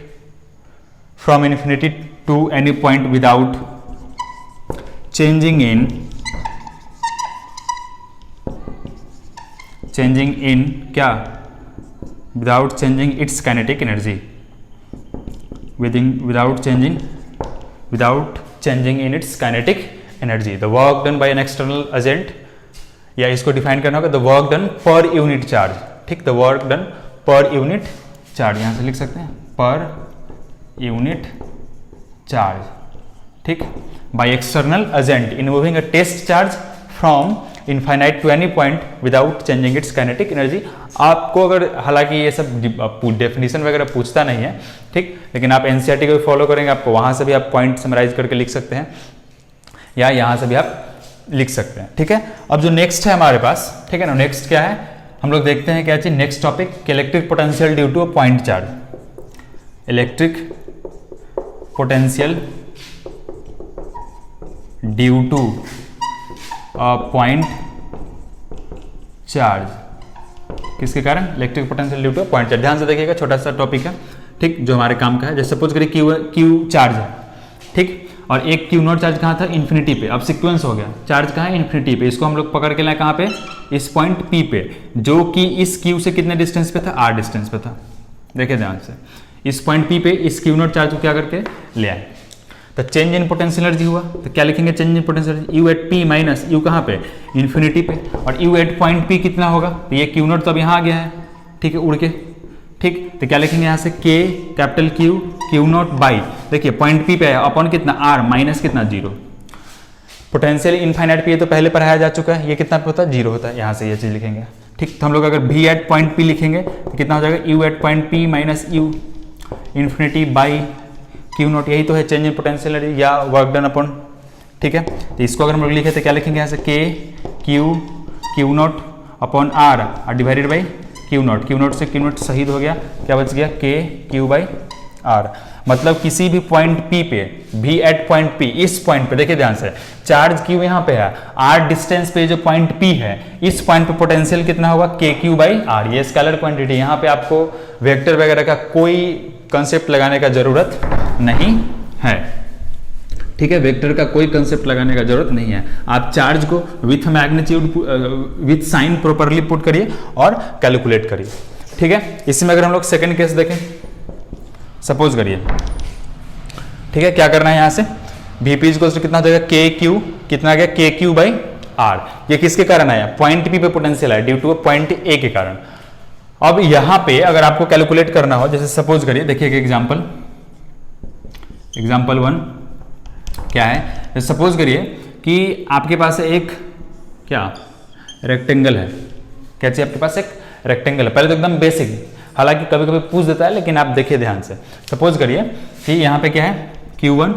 from infinity to any point without changing in क्या, without changing its kinetic energy, without changing in its kinetic energy, the work done by an external agent, या इसको define करना होगा, the work done per unit charge, ठीक, the work done per unit charge, यहां से लिख सकते हैं पर यूनिट चार्ज, ठीक, by external agent in moving a test charge from infinite to any point without changing its kinetic energy. आपको अगर, हालांकि ये सब डेफिनेशन वगैरह पूछता नहीं है, ठीक, लेकिन आप एनसीईआरटी को फॉलो करेंगे, आपको वहां से भी आप पॉइंट समराइज करके लिख सकते हैं, या यहां से भी आप लिख सकते हैं, ठीक है। अब जो नेक्स्ट है हमारे पास, ठीक है ना, नेक्स्ट क्या है, हम लोग देखते हैं क्या चीज, next topic, electric potential due to a point charge, electric potential due to point charge, किसके कारण, electric potential due to point charge. ध्यान से देखिएगा, छोटा सा टॉपिक है, ठीक, जो हमारे काम का है। जैसे सपोज करिए क्यू चार्ज है, ठीक, और एक क्यू नॉट चार्ज कहाँ था, इन्फिनिटी पे। अब सीक्वेंस हो गया, चार्ज कहाँ है, इन्फिनिटी पे। इसको हम लोग पकड़ के लाए कहाँ पे, इस पॉइंट पी पे, जो कि इस क्यू से कितने डिस्टेंस पे था, आर डिस्टेंस पे था। देखिए ध्यान से, इस पॉइंट पी पे इस क्यू नॉट चार्ज को क्या करके ले आए, तो चेंज इन पोटेंशियल एनर्जी हुआ। तो क्या लिखेंगे, change in potential energy, U at P minus U कहाँ पे, इन्फिनिटी पे, और यू एट पॉइंट पी कितना होगा, तो ये क्यू नॉट तो अब यहाँ आ गया है, ठीक है, उड़ के, ठीक, तो क्या लिखेंगे यहाँ से, के कैपिटल क्यू नॉट बाई, देखिए पॉइंट पी पे है, अपॉन कितना, आर माइनस कितना, 0। पोटेंशियल इनफाइनाइट पे तो पहले पढ़ाया जा चुका है, ये कितना पे होता है, 0 होता है, यहाँ से ये चीज लिखेंगे, ठीक। तो हम लोग अगर भी एट पॉइंट पी लिखेंगे तो कितना हो जाएगा, U at point P minus U infinity by Q naught, यही तो है चेंज इन पोटेंशियल एनर्जी या वर्क डन अपॉन, ठीक है। तो इसको अगर हम लोग लिखे तो क्या लिखेंगे यहाँ से, K Q naught upon R divided by Q naught से क्यू नॉट शहीद हो गया, क्या बच गया, के क्यू बाई आर। मतलब किसी भी पॉइंट पी पे, भी एट पॉइंट पी, इस पॉइंट पे देखिए ध्यान से, चार्ज क्यू यहाँ पे है, आर डिस्टेंस पे जो पॉइंट पी है, इस पॉइंट पे पोटेंशियल कितना होगा, के क्यू बाई आर। ये स्केलर क्वांटिटी, यहाँ पे आपको वेक्टर वगैरह का कोई कंसेप्ट लगाने का जरूरत नहीं है, ठीक है, वेक्टर का कोई कंसेप्ट लगाने का जरूरत नहीं है। आप चार्ज को with magnitude with sign properly put करिए और कैलकुलेट करिए, ठीक है। इसी में अगर हम लोग सेकंड केस देखें, सपोज करिए, ठीक है, क्या करना है यहाँ से, Vp इक्वल्स टू कितना हो जाएगा, के क्यू, कितना आ गया, के क्यू बाई आर। ये किसके कारण आया, पॉइंट पी पे पोटेंशियल आया ड्यू टू पॉइंट ए के कारण। अब यहां पे अगर आपको कैलकुलेट करना हो, जैसे सपोज करिए, देखिए एग्जांपल 1 क्या है, सपोज करिए कि आपके पास एक क्या रेक्टेंगल है, क्या चाहिए आपके पास, एक रेक्टेंगल है। पहले तो एकदम बेसिक, हालांकि कभी कभी पूछ देता है, लेकिन आप देखिए ध्यान से। सपोज करिए कि यहाँ पे क्या है, Q1,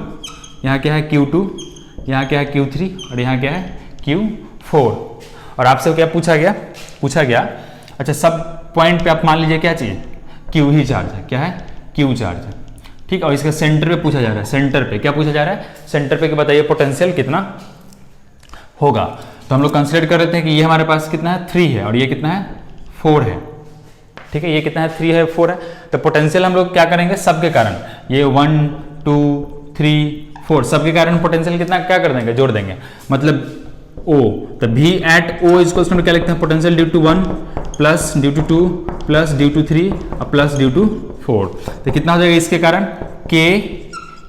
यहाँ क्या है Q2, यहाँ क्या है Q3 और यहाँ क्या है Q4। और आपसे क्या पूछा गया अच्छा सब पॉइंट पे आप मान लीजिए क्या चाहिए, क्यू ही चार्ज है, क्या है, क्यू चार्ज है, ठीक। और इसका सेंटर पे पूछा जा रहा है, सेंटर पे क्या पूछा जा रहा है, सेंटर पे बताइए पोटेंशियल कितना होगा। तो हम लोग कंसीडर कर रहे थे कि ये हमारे पास कितना है 3 है और ये कितना है 4 है, ठीक है, ये कितना है 3 है 4 है। तो पोटेंशियल हम लोग क्या करेंगे, सबके कारण ये 1 2 3 4 सबके कारण पोटेंशियल कितना क्या कर देंगे, जोड़ देंगे, मतलब O। तो V at O equals to क्या लिखते हैं, potential due to 1 plus due to 2 plus due to 3 और प्लस ड्यू टू 4। तो कितना हो जाएगा इसके कारण K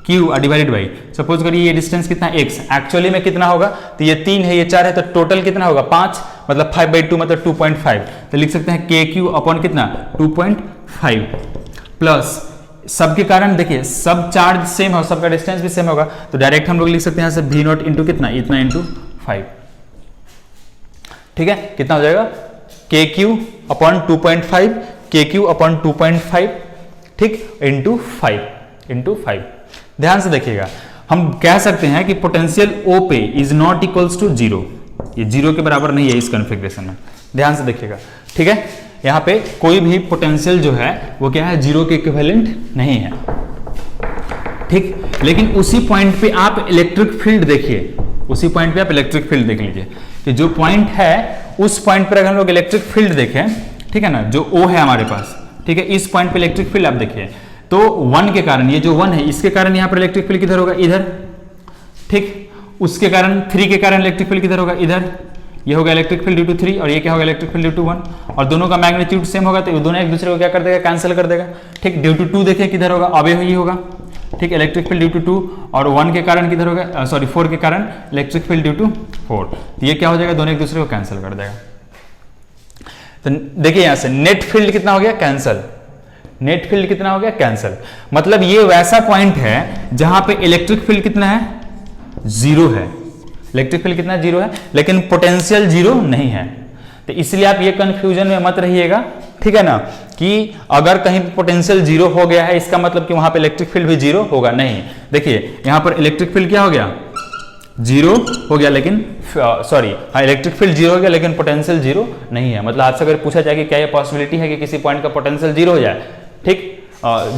Q divided by, suppose करिए ये डिस्टेंस कितना x, एक्चुअली में कितना होगा, तो ये 3 है ये 4 है, तो टोटल कितना होगा 5, मतलब 5/2 मतलब 2.5। तो लिख सकते हैं KQ अपॉन कितना 2.5 प्लस सबके कारण देखिए सब चार्ज सेम है, सबका डिस्टेंस भी सेम होगा, तो डायरेक्ट हम लोग लिख सकते हैं यहाँ से V नॉट इंटू कितना, इतना इंटू 5, ठीक है। कितना हो जाएगा KQ अपॉन 2.5, KQ अपॉन 2.5, ठीक, इंटू 5। ध्यान से देखिएगा, हम कह सकते हैं कि पोटेंशियल O पे इज नॉट इक्वल्स टू 0, ये 0 के बराबर नहीं है इस कॉन्फ़िगरेशन में, ध्यान से देखिएगा, ठीक है। यहाँ पे कोई भी पोटेंशियल जो है वो क्या है 0 के इक्विवेलेंट नहीं है, ठीक। लेकिन उसी पॉइंट पे आप इलेक्ट्रिक फील्ड देखिए, उसी पॉइंट पे आप इलेक्ट्रिक फील्ड देख लीजिए कि जो पॉइंट है उस पॉइंट पर अगर हम लोग इलेक्ट्रिक फील्ड देखें, ठीक है ना, जो O है हमारे पास, ठीक है, इस पॉइंट पे इलेक्ट्रिक फील्ड आप देखिए, तो 1 के कारण, ये जो 1 है इसके कारण यहाँ पर इलेक्ट्रिक फील्ड किधर होगा, इधर, ठीक। उसके कारण 3 के कारण इलेक्ट्रिक फील्ड किधर होगा, इधर, ये होगा इलेक्ट्रिक फील्ड ड्यू टू 3 और ये क्या होगा इलेक्ट्रिक फील्ड ड्यू टू 1, और दोनों का मैग्नीट्यूड सेम होगा तो दोनों एक दूसरे को क्या कर देगा, कैंसिल कर देगा, ठीक। ड्यू टू 2 देखिए किधर होगा, अवे ही होगा, ठीक, इलेक्ट्रिक फील्ड ड्यू टू 2 और 1 के कारण किधर होगा, सॉरी 4 के कारण इलेक्ट्रिक फील्ड ड्यू टू 4, तो ये क्या हो जाएगा, दोनों एक दूसरे को कैंसिल कर देगा। तो देखिए यहां से नेट फील्ड कितना हो गया, कैंसिल, नेट फील्ड कितना हो गया, कैंसिल, मतलब ये वैसा पॉइंट है जहां पे इलेक्ट्रिक फील्ड कितना है 0 है, इलेक्ट्रिक फील्ड कितना 0 है, लेकिन पोटेंशियल 0 नहीं है। तो इसलिए आप ये कंफ्यूजन में मत रहिएगा, ठीक है ना, कि अगर कहीं पोटेंशियल 0 हो गया है इसका मतलब कि वहां पे इलेक्ट्रिक फील्ड भी 0 होगा, नहीं। देखिए यहां पर इलेक्ट्रिक फील्ड क्या हो गया 0 हो गया, लेकिन सॉरी हाँ इलेक्ट्रिक फील्ड 0 हो गया लेकिन पोटेंशियल 0 नहीं है। मतलब आपसे अगर पूछा जाए कि क्या ये पॉसिबिलिटी है कि किसी पॉइंट का पोटेंशियल 0 हो जाए, ठीक,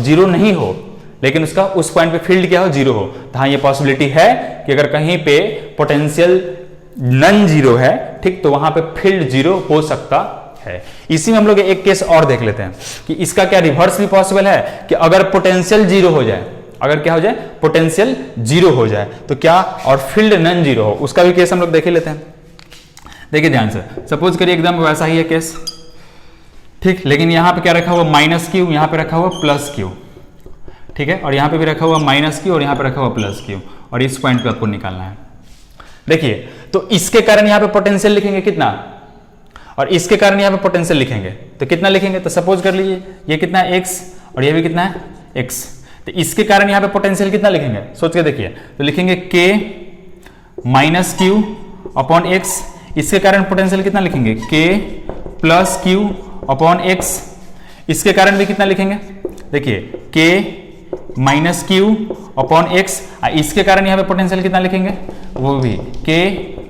0 नहीं हो लेकिन उसका उस पॉइंट पे फील्ड क्या हो 0 हो, तो हाँ ये पॉसिबिलिटी है कि अगर कहीं पे पोटेंशियल नन 0 है, ठीक, तो वहां पे फील्ड 0 हो सकता है। इसी में हम लोग एक केस और देख लेते हैं कि इसका क्या रिवर्स भी पॉसिबल है कि अगर पोटेंशियल 0 हो जाए, अगर क्या हो जाए पोटेंशियल 0 हो जाए तो क्या, और फील्ड नन 0 हो, उसका भी केस हम लोग देख ही लेते हैं। देखिए ध्यान से, सपोज करिए एकदम वैसा ही है केस, ठीक, लेकिन यहां पे क्या रखा हुआ -q, यहां पे रखा हुआ +q, ठीक है, और यहां पे भी रखा हुआ -q और यहां पे रखा हुआ +q, और इस पॉइंट पे आपको निकालना है। देखिए तो इसके कारण यहां पे पोटेंशियल लिखेंगे कितना, और इसके कारण यहां पे पोटेंशियल लिखेंगे तो कितना लिखेंगे, तो सपोज कर लीजिए ये कितना है x और ये भी कितना है x, तो इसके कारण यहां पे पोटेंशियल कितना लिखेंगे, सोच के देखिए, तो लिखेंगे k -q अपॉन x, इसके कारण पोटेंशियल कितना लिखेंगे k +q अपॉन x, इसके कारण भी कितना लिखेंगे, देखिए k -q अपॉन x, इसके कारण यहां पे पोटेंशियल कितना लिखेंगे, वो भी k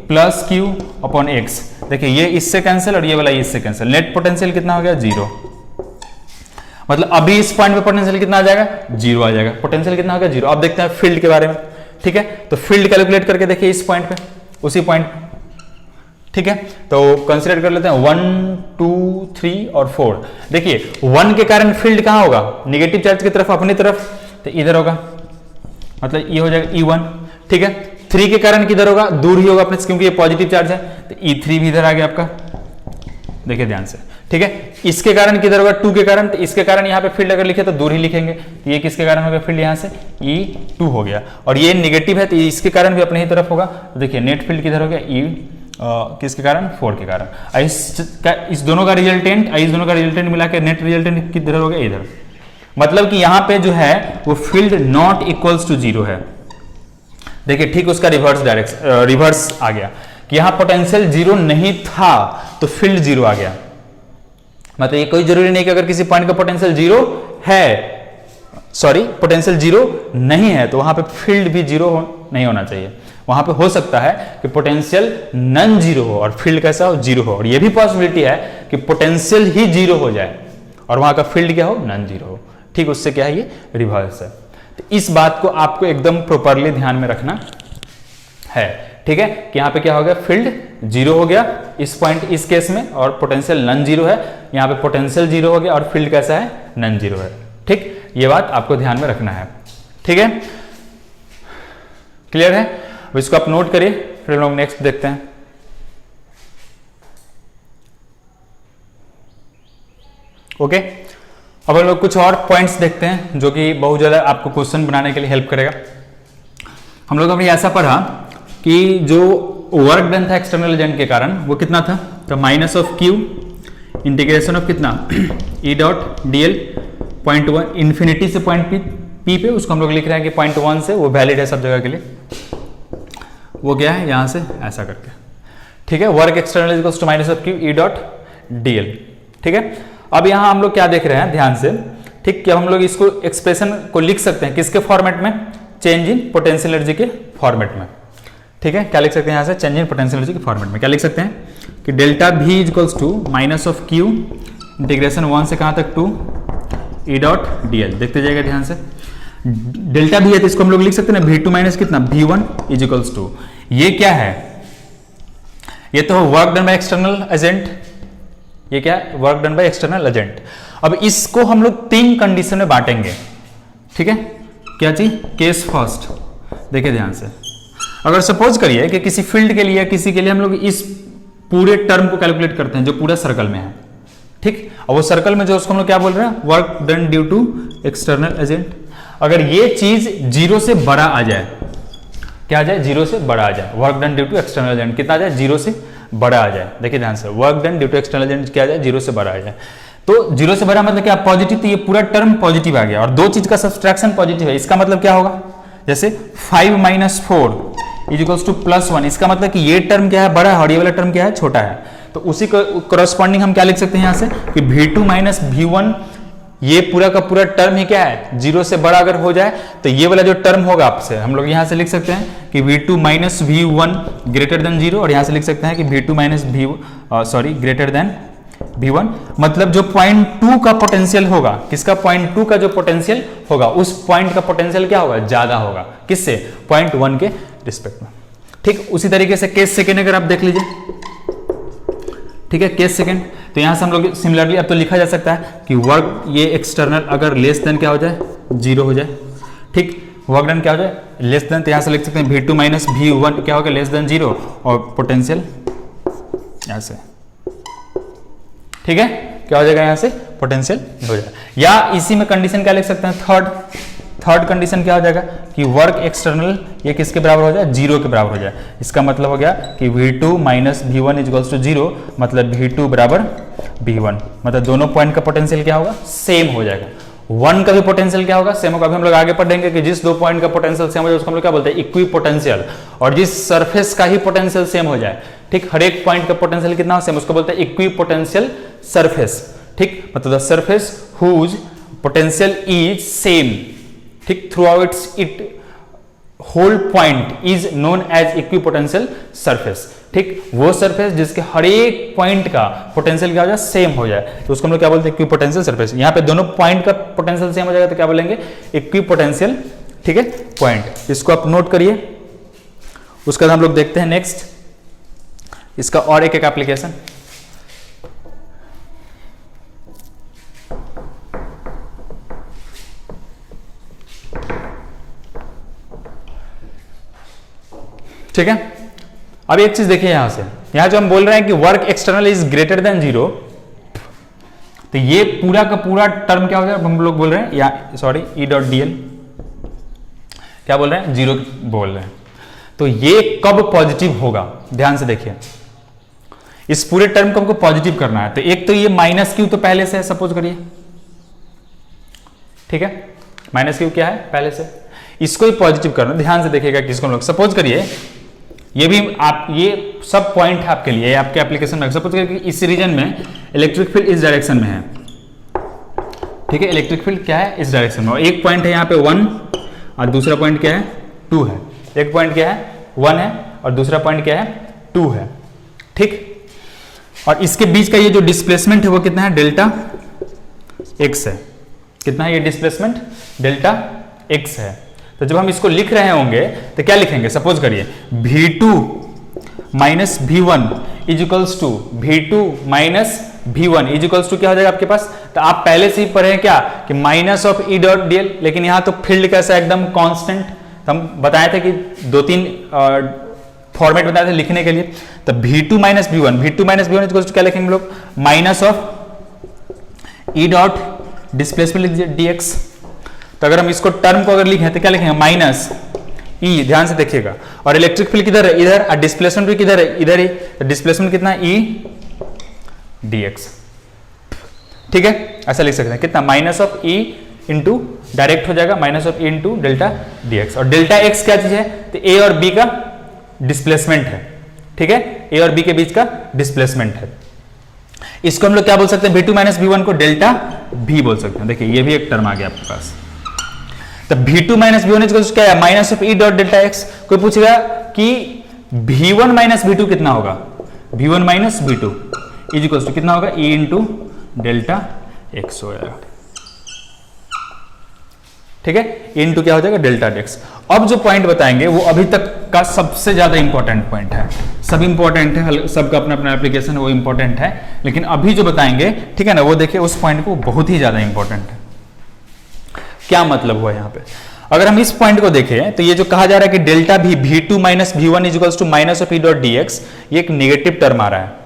+q अपॉन x। देखिए ये इससे कैंसिल और ये वाला इससे कैंसिल, नेट पोटेंशियल कितना हो गया 0, मतलब अभी इस पॉइंट पे पोटेंशियल कितना आ जाएगा 0 आ जाएगा, पोटेंशियल कितना हो गया 0। अब देखते हैं फील्ड के बारे में, ठीक है, तो फील्ड कैलकुलेट करके देखिए इस पॉइंट पे, उसी पॉइंट, ठीक है, तो कंसीडर कर लेते हैं 1 2 3 और 4। देखिए 1 के कारण फील्ड कहां होगा, नेगेटिव चार्ज की तरफ, अपनी तरफ, तो इधर होगा, मतलब ये हो जाएगा E1, ठीक है। 3 के कारण किधर होगा, दूर ही होगा अपने, क्योंकि ये पॉजिटिव चार्ज है, तो E3 भी इधर आ गया आपका, देखिए ध्यान से, ठीक है। इसके कारण किधर होगा 2 के कारण, तो इसके कारण यहाँ पे फील्ड अगर लिखे तो दूर ही लिखेंगे, तो ये किसके कारण हो गया फील्ड, यहाँ से E2 हो गया, और ये नेगेटिव है तो इसके कारण भी अपने ही तरफ होगा, तो देखिए नेट फील्ड किधर हो गया किसके कारण 4 के कारण। इस दोनों का रिजल्टेंट मिला के नेट रिजल्टेंट किधर हो गया, इधर, मतलब कि यहां पे जो है वो फील्ड नॉट इक्वल्स टू 0 है। देखिए ठीक उसका रिवर्स आ गया कि यहां पोटेंशियल 0 नहीं था तो फील्ड 0 आ गया। मतलब ये कोई जरूरी नहीं कि अगर किसी पॉइंट का पोटेंशियल 0 है, सॉरी पोटेंशियल 0 नहीं है तो वहां पे फील्ड भी 0 नहीं होना चाहिए, वहां पे हो सकता है कि पोटेंशियल नन जीरो हो और फील्ड कैसा हो, जीरो हो, और ये भी पॉसिबिलिटी है कि पोटेंशियल ही जीरो हो जाए और वहां का फील्ड क्या हो, नन जीरो हो। ठीक, उससे क्या है, ये रिवर्स है। तो इस बात को आपको एकदम प्रॉपरली ध्यान में रखना है। ठीक है, कि यहाँ पे क्या हो गया, फील्ड जीरो हो गया इस पॉइंट, इस केस में, और पोटेंशियल नन जीरो है। यहाँ पे पोटेंशियल जीरो हो गया और फील्ड कैसा है, नन जीरो है। ठीक, ये बात आपको ध्यान में रखना है। ठीक है, क्लियर है? अब इसको आप नोट करिए, फिर हम लोग नेक्स्ट देखते हैं। ओके, अब हम लोग कुछ और पॉइंट्स देखते हैं जो कि बहुत ज्यादा आपको क्वेश्चन बनाने के लिए हेल्प करेगा। हम लोग अभी ऐसा पढ़ा कि जो वर्क डन था एक्सटर्नल एजेंट के कारण, वो कितना था, तो minus of Q integration of कितना, E dot D L point 1 infinity से पॉइंट पी पे, उसको हम लोग लिख रहे हैं कि पॉइंट 1 से, वो वैलिड है सब जगह के लिए। वो क्या है, यहां से ऐसा करके। ठीक है, work external equals to minus of Q E dot D L. ठीक है, अब यहां हम लोग क्या देख रहे हैं ध्यान से, ठीक, कि हम लोग इसको एक्सप्रेशन को लिख सकते हैं किसके फॉर्मेट में, चेंज इन पोटेंशियल एनर्जी के फॉर्मेट में। ठीक है, क्या लिख सकते हैं यहां से, चेंज इन पोटेंशियल एनर्जी के फॉर्मेट में क्या लिख सकते हैं कि delta V equals to minus of Q integration 1 से कहां तक, 2 ई डॉट डी एल। देखते जाइएगा ध्यान से, डेल्टा भी है तो इसको हम लोग लिख सकते हैं ना, V2 माइनस कितना, V1 इज इक्वल्स टू, ये क्या है, ये तो work done by external agent, ये क्या है, work done by external agent. अब इसको हम लोग 3 कंडीशन में बांटेंगे। ठीक है, क्या चीज, केस फर्स्ट, देखिए ध्यान से, अगर सपोज करिए कि किसी फील्ड के लिए, किसी के लिए हम लोग इस पूरे टर्म को कैलकुलेट करते हैं जो पूरा सर्कल में है। ठीक, और वो सर्कल में जो उसको हम लोग क्या बोल रहे हैं, work done due to external agent. अगर ये चीज 0 से बड़ा आ जाए, क्या आ जाए, 0 से बड़ा आ जाए, work done due to external agent कितना आ जाए, 0 से बड़ा आ जाए। देखिए ध्यान से, work done due to external agent क्या आ जाए, 0 से बड़ा आ जाए। तो 0 से बड़ा मतलब क्या, पॉजिटिव, तो ये पूरा टर्म पॉजिटिव आ गया और दो चीज का सब्सट्रैक्शन पॉजिटिव है। इसका मतलब क्या होगा, जैसे 5 माइनस 4 इज इक्वल्स टू +1, इसका मतलब कि ये टर्म क्या है, बड़ा है और ये वाला टर्म क्या है, छोटा है। तो उसी करस्पॉन्डिंग हम क्या लिख सकते हैं यहां से कि V2 माइनस V1, ये पूरा का पूरा टर्म ही क्या है, 0 से बड़ा अगर हो जाए तो ये वाला जो टर्म होगा आपसे, हम लोग यहां से लिख सकते हैं कि V2 minus V1 greater than 0, और यहां से लिख सकते हैं कि V2 minus greater than V1। मतलब जो पॉइंट 2 का पोटेंशियल होगा, किसका, पॉइंट 2 का जो पोटेंशियल होगा, उस पॉइंट का पोटेंशियल क्या होगा, ज्यादा होगा, किससे, पॉइंट 1 के रिस्पेक्ट में। ठीक, उसी तरीके से केस सेकेंड अगर आप देख लीजिए, ठीक है, केस सेकेंड, तो यहां से हम लोग सिमिलरली अब तो लिखा जा सकता है कि वर्क ये एक्सटर्नल अगर लेस देन क्या हो जाए, 0 हो जाए। ठीक, वर्क डन क्या हो जाए, लेस देन, तो यहां से लिख सकते हैं V2 माइनस V1 क्या होगा, लेस देन 0, और पोटेंशियल ऐसे। ठीक है, क्या हो जाएगा, यहां से पोटेंशियल हो जाएगा। या इसी में कंडीशन क्या लिख सकते हैं, थर्ड कंडीशन क्या हो जाएगा कि वर्क एक्सटर्नल ये किसके बराबर हो जाए, 0 के बराबर हो जाए। इसका मतलब हो गया कि V2 minus V1 equals to 0, मतलब V2 बराबर V1, मतलब दोनों पॉइंट का पोटेंशियल क्या होगा, सेम हो जाएगा। 1 का भी पोटेंशियल क्या होगा, सेम होगा। अभी हम लोग आगे पढ़ेंगे कि जिस दो पॉइंट का पोटेंशियल सेम हो जाए उसको हम लोग क्या बोलते हैं, इक्वी पोटेंशियल, और जिस सरफेस का ही पोटेंशियल सेम हो जाए, ठीक, हर एक पॉइंट का पोटेंशियल कितना हो, सेम, उसको बोलते हैं इक्वी पोटेंशियल सरफेस। ठीक, मतलब the surface whose potential is same, ठीक, throughout it whole point is known as equipotential surface. ठीक, वो सरफेस जिसके हर एक पॉइंट का पोटेंशियल क्या हो जाए, सेम हो जाए, तो उसको हम लोग क्या बोलते हैं, इक्विपोटेंशियल सरफेस। यहाँ पे दोनों पॉइंट का पोटेंशियल सेम हो जाएगा तो क्या बोलेंगे, इक्विपोटेंशियल। ठीक है, पॉइंट, इसको आप नोट करिए। उसके बाद हम लोग देखते हैं नेक्स्ट इसका और एक एप्लीकेशन। ठीक है, अब एक चीज देखिए यहां से, यहां जो हम बोल रहे हैं कि work external is greater than 0, तो ये पूरा का पूरा टर्म क्या हो जाएगा, हम लोग बोल रहे हैं या सॉरी ई डॉट डी एल क्या बोल रहे हैं, 0 बोल रहे हैं। तो ये कब पॉजिटिव होगा, ध्यान से देखिए, इस पूरे टर्म को हमको पॉजिटिव करना है। तो एक तो ये माइनस क्यू तो पहले से है, सपोज करिए, ठीक है, माइनस क्यू क्या है पहले से, इसको ही पॉजिटिव करना। ध्यान से देखिएगा किसको हम लोग, सपोज करिए ये भी आप, ये सब पॉइंट है आपके लिए, आपके एप्लीकेशन में। सपोज करिए कि इस रीजन में इलेक्ट्रिक फील्ड इस डायरेक्शन में है, ठीक है, इलेक्ट्रिक फील्ड क्या है इस डायरेक्शन में, और एक पॉइंट है यहाँ पे 1 और दूसरा पॉइंट क्या है 2 है। एक पॉइंट क्या है 1 है और दूसरा पॉइंट क्या है 2 है, ठीक। और इसके बीच का ये जो डिस्प्लेसमेंट है वो कितना है डेल्टा x है। कितना है ये डिस्प्लेसमेंट डेल्टा x है। तो जब हम इसको लिख रहे होंगे तो क्या लिखेंगे, सपोज करिए v2 minus v1 is equals to v2 minus v1 is equals to क्या हो जाएगा आपके पास, तो आप पहले से ही पढ़े हैं क्या कि minus of E dot DL, लेकिन यहां तो फील्ड कैसा एकदम कांस्टेंट, हम बताए थे कि 2-3 फॉर्मेट बताए थे लिखने के लिए। तो v2 minus v1 v2 minus v1 is equals to क्या लिखेंगे हम लोग, minus of E dot displacement dx। तो अगर हम इसको टर्म को अगर लिखें तो क्या लिखेंगे, माइनस ई, ध्यान से देखिएगा, और इलेक्ट्रिक फील्ड किधर है इधर, और डिस्प्लेसमेंट भी किधर है इधर ही, तो डिस्प्लेसमेंट कितना है ई dx, ठीक है। ऐसा लिख सकते हैं कितना, minus of E into direct हो जाएगा minus of E into delta dx। और डेल्टा x क्या चीज है, तो a और b का डिस्प्लेसमेंट है, ठीक है, a और b के बीच का डिस्प्लेसमेंट है। इसको हम लोग क्या बोल सकते हैं, v2 माइनस v1 को डेल्टा v बोल सकते हैं। देखिए ये भी एक टर्म आ गया आपके पास। तो v2 माइनस v1 क्या है, minus of e dot delta x। कोई पूछेगा कि v1 माइनस v2 कितना होगा, v1 minus v2 is equal to कितना होगा, e इंटू डेल्टा x हो जाएगा, ठीक है, e इंटू क्या हो जाएगा डेल्टा x। अब जो पॉइंट बताएंगे वो अभी तक का सबसे ज्यादा इंपॉर्टेंट पॉइंट है। सब इंपॉर्टेंट है, सबका अपना अपना एप्लीकेशन है, वो इंपॉर्टेंट है, लेकिन अभी जो बताएंगे, ठीक है ना, वो देखिए उस पॉइंट को बहुत ही ज्यादा इंपॉर्टेंट है। क्या मतलब हुआ यहाँ पे, अगर हम इस पॉइंट को देखें तो ये जो कहा जा रहा है कि delta V v2 minus v1 is equals to minus of e dot dx, ये एक नेगेटिव टर्म आ रहा है,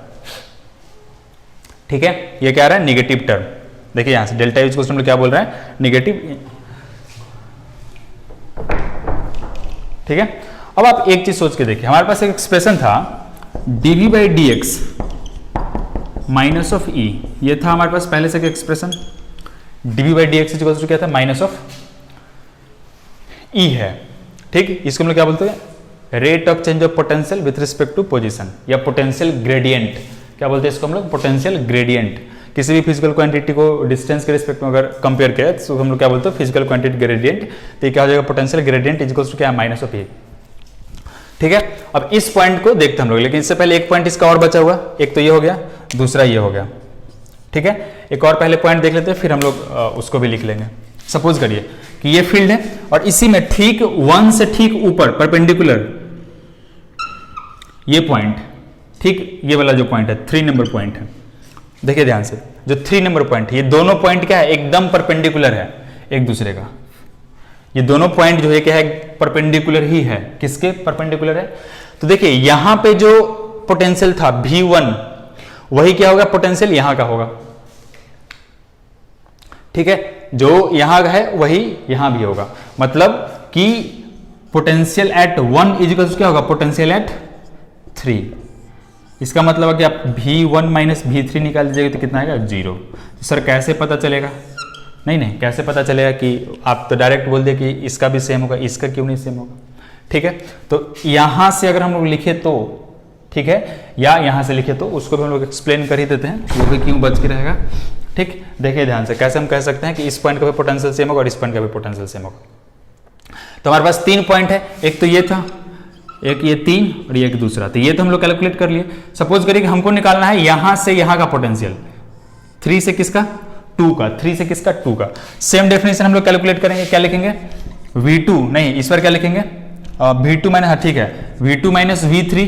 ठीक है, ये क्या आ रहा है, नेगेटिव टर्म। देखिए यहां से डेल्टा इज इक्वल्स टू क्या बोल रहा है, नेगेटिव, ठीक है। अब आप एक चीज सोच के देखिए, हमारे पास एक एक्सप्रेशन था dv by dx minus of e, ये था हमारे पास पहले से एक expression, dv by dx equals to क्या था, माइनस ऑफ e है, ठीक। इसको हम लोग क्या बोलते हैं, rate of change of potential with respect to position, या पोटेंशियल ग्रेडियंट, क्या बोलते हैं इसको हम लोग, पोटेंशियल ग्रेडियंट। किसी भी फिजिकल क्वांटिटी को डिस्टेंस के रिस्पेक्ट में अगर कंपेयर किया तो हम लोग क्या बोलते हैं, फिजिकल क्वांटिटी ग्रेडियंट। तो ये क्या हो जाएगा, potential gradient is equals to क्या, माइनस ऑफ e, ठीक है। अब इस पॉइंट को देखते हैं हम लोग, लेकिन इससे पहले एक पॉइंट इसका और बचा हुआ, एक तो ये हो गया, दूसरा ये हो गया, ठीक है। एक और पहले पॉइंट देख लेते हैं, फिर हम लोग उसको भी लिख लेंगे। सपोज करिए कि ये फील्ड है और इसी में ठीक 1 से ठीक ऊपर परपेंडिकुलर ये पॉइंट, ठीक ये वाला जो पॉइंट है 3 नंबर पॉइंट है, देखिए ध्यान से, जो 3 नंबर पॉइंट है, ये दोनों पॉइंट क्या है, एकदम परपेंडिकुलर है एक दूसरे का। ये दोनों पॉइंट जो है क्या है, परपेंडिकुलर ही है, किसके परपेंडिकुलर है। तो देखिए यहां पे जो पोटेंशियल था v1, वही क्या होगा, पोटेंशियल यहां का होगा, ठीक है, जो यहां का है वही यहां भी होगा। मतलब कि potential at 1 is equal to क्या होगा, पोटेंशियल एट 3। इसका मतलब है कि आप v1 माइनस v3 निकाल दीजिएगा तो कितना आएगा, 0। सर कैसे पता चलेगा, नहीं कैसे पता चलेगा कि आप तो डायरेक्ट बोल दे कि इसका भी सेम होगा, इसका क्यों नहीं सेम होगा, ठीक है। तो यहां से अगर हम लोग लिखे तो ठीक है, या यहां से लिखे तो उसको भी हम लोग एक्सप्लेन कर ही देते हैं, वो भी क्यों बच के रहेगा, ठीक। देखिए ध्यान से, कैसे हम कह सकते हैं कि इस पॉइंट का भी पोटेंशियल सेम होगा और इस पॉइंट का भी पोटेंशियल सेम होगा। तो हमारे पास 3 पॉइंट है, एक तो ये था, एक ये 3 और ये एक दूसरा, तो ये तो हम लोग कैलकुलेट कर लिए। सपोज करिए कि हमको निकालना है यहां से यहां का पोटेंशियल, 3 से किसका, 2 का, 3 से किसका, 2 का। सेम डेफिनेशन हम लोग कैलकुलेट करेंगे, क्या लिखेंगे, v2 नहीं, इस बार क्या लिखेंगे, v2 माइनस, हाँ ठीक है, v2 minus v3